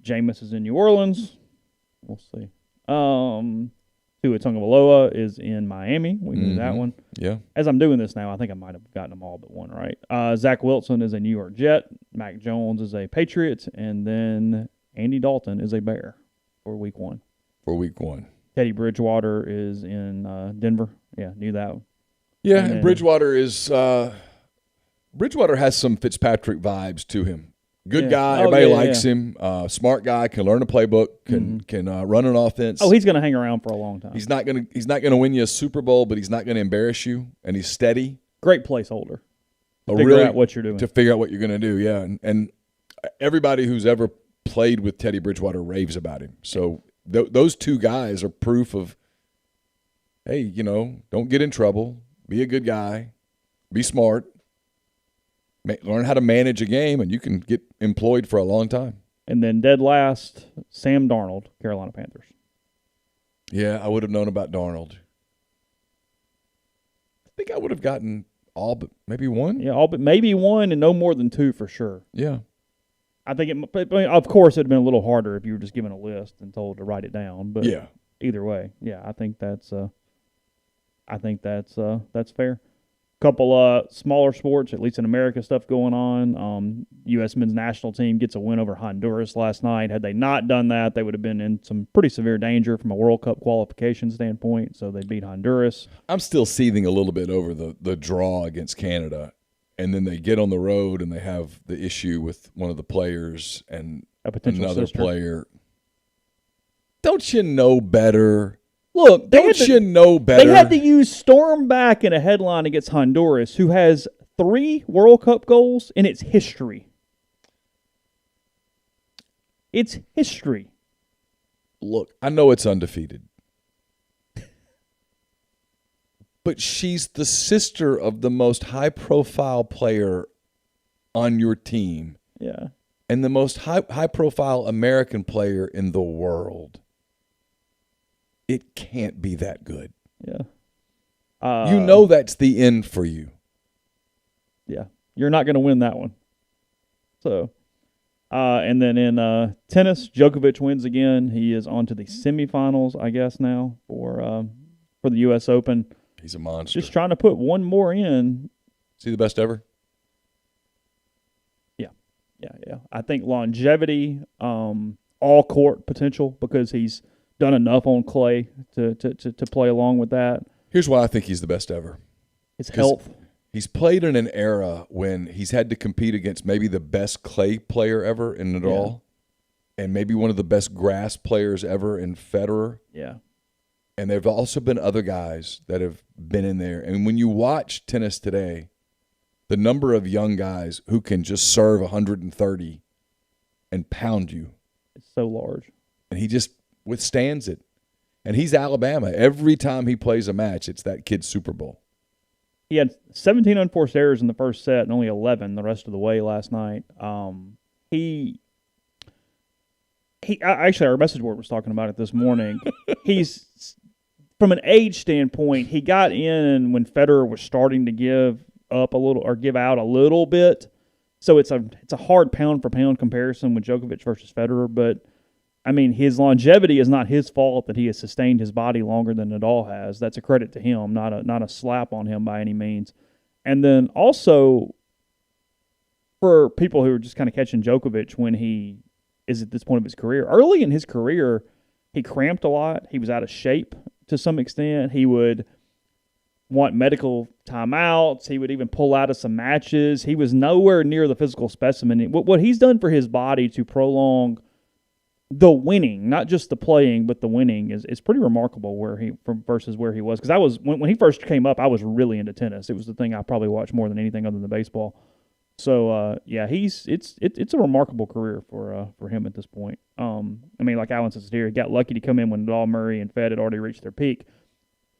Jameis is in New Orleans. We'll see. Tua Tagovailoa is in Miami. We knew that Mhm. one. Yeah, As I'm doing this now, I think I might have gotten them all but one right. Zach Wilson is a New York Jet. Mac Jones is a Patriot. And then Andy Dalton is a Bear. for week 1. For week 1. Teddy Bridgewater is in Denver. Yeah, knew that one. Yeah, and Bridgewater is Bridgewater has some Fitzpatrick vibes to him. Good guy, everybody likes him. Smart guy, can learn a playbook, can run an offense. Oh, he's going to hang around for a long time. He's not going to win you a Super Bowl, but he's not going to embarrass you, and he's steady. Great placeholder. Figure out what you're doing. To figure out what you're going to do, yeah. And everybody who's ever played with Teddy Bridgewater raves about him. So those two guys are proof of, hey, don't get in trouble. Be a good guy. Be smart. Learn how to manage a game, and you can get employed for a long time. And then dead last, Sam Darnold, Carolina Panthers. Yeah, I would have known about Darnold. I think I would have gotten all but maybe one. Yeah, all but maybe one and no more than 2 for sure. Yeah. I think of course, it would have been a little harder if you were just given a list and told to write it down. But yeah, either way, yeah, I think that's fair. Couple smaller sports, at least in America, stuff going on. U.S. men's national team gets a win over Honduras last night. Had they not done that, they would have been in some pretty severe danger from a World Cup qualification standpoint. So they beat Honduras. I'm still seething a little bit over the draw against Canada. And then they get on the road and they have the issue with one of the players and another player. Don't you know better? Look, know better? They had to use Storm back in a headline against Honduras, who has 3 World Cup goals in its history. It's history. Look, I know it's undefeated. But she's the sister of the most high-profile player on your team. Yeah. And the most high-profile American player in the world. It can't be that good. Yeah. That's the end for you. Yeah. You're not going to win that one. So, and then in tennis, Djokovic wins again. He is on to the semifinals, I guess, now for the U.S. Open. He's a monster. Just trying to put one more in. Is he the best ever? Yeah. I think longevity, all court potential, because he's done enough on clay to play along with that. Here's why I think he's the best ever. His health. He's played in an era when he's had to compete against maybe the best clay player ever in Nadal, and maybe one of the best grass players ever in Federer. Yeah. And there have also been other guys that have been in there. And when you watch tennis today, the number of young guys who can just serve 130 and pound you. It's so large. And he just withstands it. And he's Alabama. Every time he plays a match, it's that kid's Super Bowl. He had 17 unforced errors in the first set and only 11 the rest of the way last night. Actually, our message board was talking about it this morning. He's, from an age standpoint, he got in when Federer was starting to give up a little or give out a little bit. So it's a hard pound for pound comparison with Djokovic versus Federer. But I mean, his longevity is not his fault that he has sustained his body longer than Nadal has. That's a credit to him, not a slap on him by any means. And then also for people who are just kind of catching Djokovic when he is at this point of his career. Early in his career, he cramped a lot. He was out of shape to some extent. He would want medical timeouts. He would even pull out of some matches. He was nowhere near the physical specimen. What he's done for his body to prolong the winning, not just the playing, but the winning is pretty remarkable versus where he was. Because when he first came up, I was really into tennis. It was the thing I probably watched more than anything other than baseball. So it's a remarkable career for him at this point. I mean, like Alan says here, he got lucky to come in when Nadal, Murray, and Fed had already reached their peak.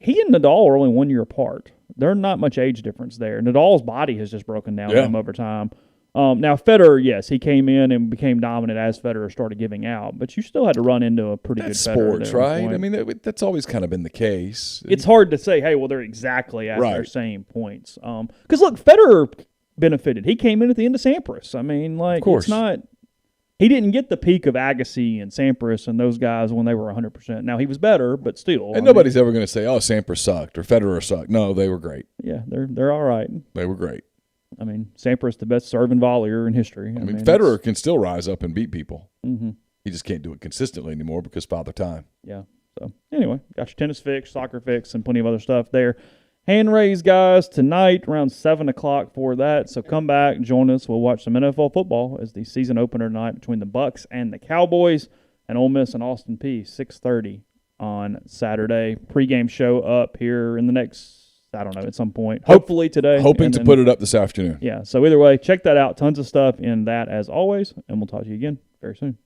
He and Nadal are only 1 year apart. There's not much age difference there. Nadal's body has just broken down on him over time. Now Federer, yes, he came in and became dominant as Federer started giving out, but you still had to run into a pretty good Federer. Sports, right? I mean, that's always kind of been the case. It's hard to say, hey, well, they're exactly at their same points. Because look, Federer benefited. He came in at the end of Sampras. I mean, like, of course. It's not. He didn't get the peak of Agassi and Sampras and those guys when they were 100%. Now, he was better, but still. And nobody's ever going to say, oh, Sampras sucked or Federer sucked. No, they were great. Yeah, they're all right. They were great. I mean, Sampras, the best serving volleyer in history. I mean Federer can still rise up and beat people. Mm-hmm. He just can't do it consistently anymore because Father Time. Yeah. So, anyway, got your tennis fix, soccer fix, and plenty of other stuff there. Hand raise, guys, tonight around 7 o'clock for that. So come back, join us. We'll watch some NFL football as the season opener tonight between the Bucs and the Cowboys, and Ole Miss and Austin Peay, 6:30 on Saturday. Pre-game show up here in the next, I don't know, at some point. Hopefully today. Hoping to put it up this afternoon. Yeah, so either way, check that out. Tons of stuff in that as always, and we'll talk to you again very soon.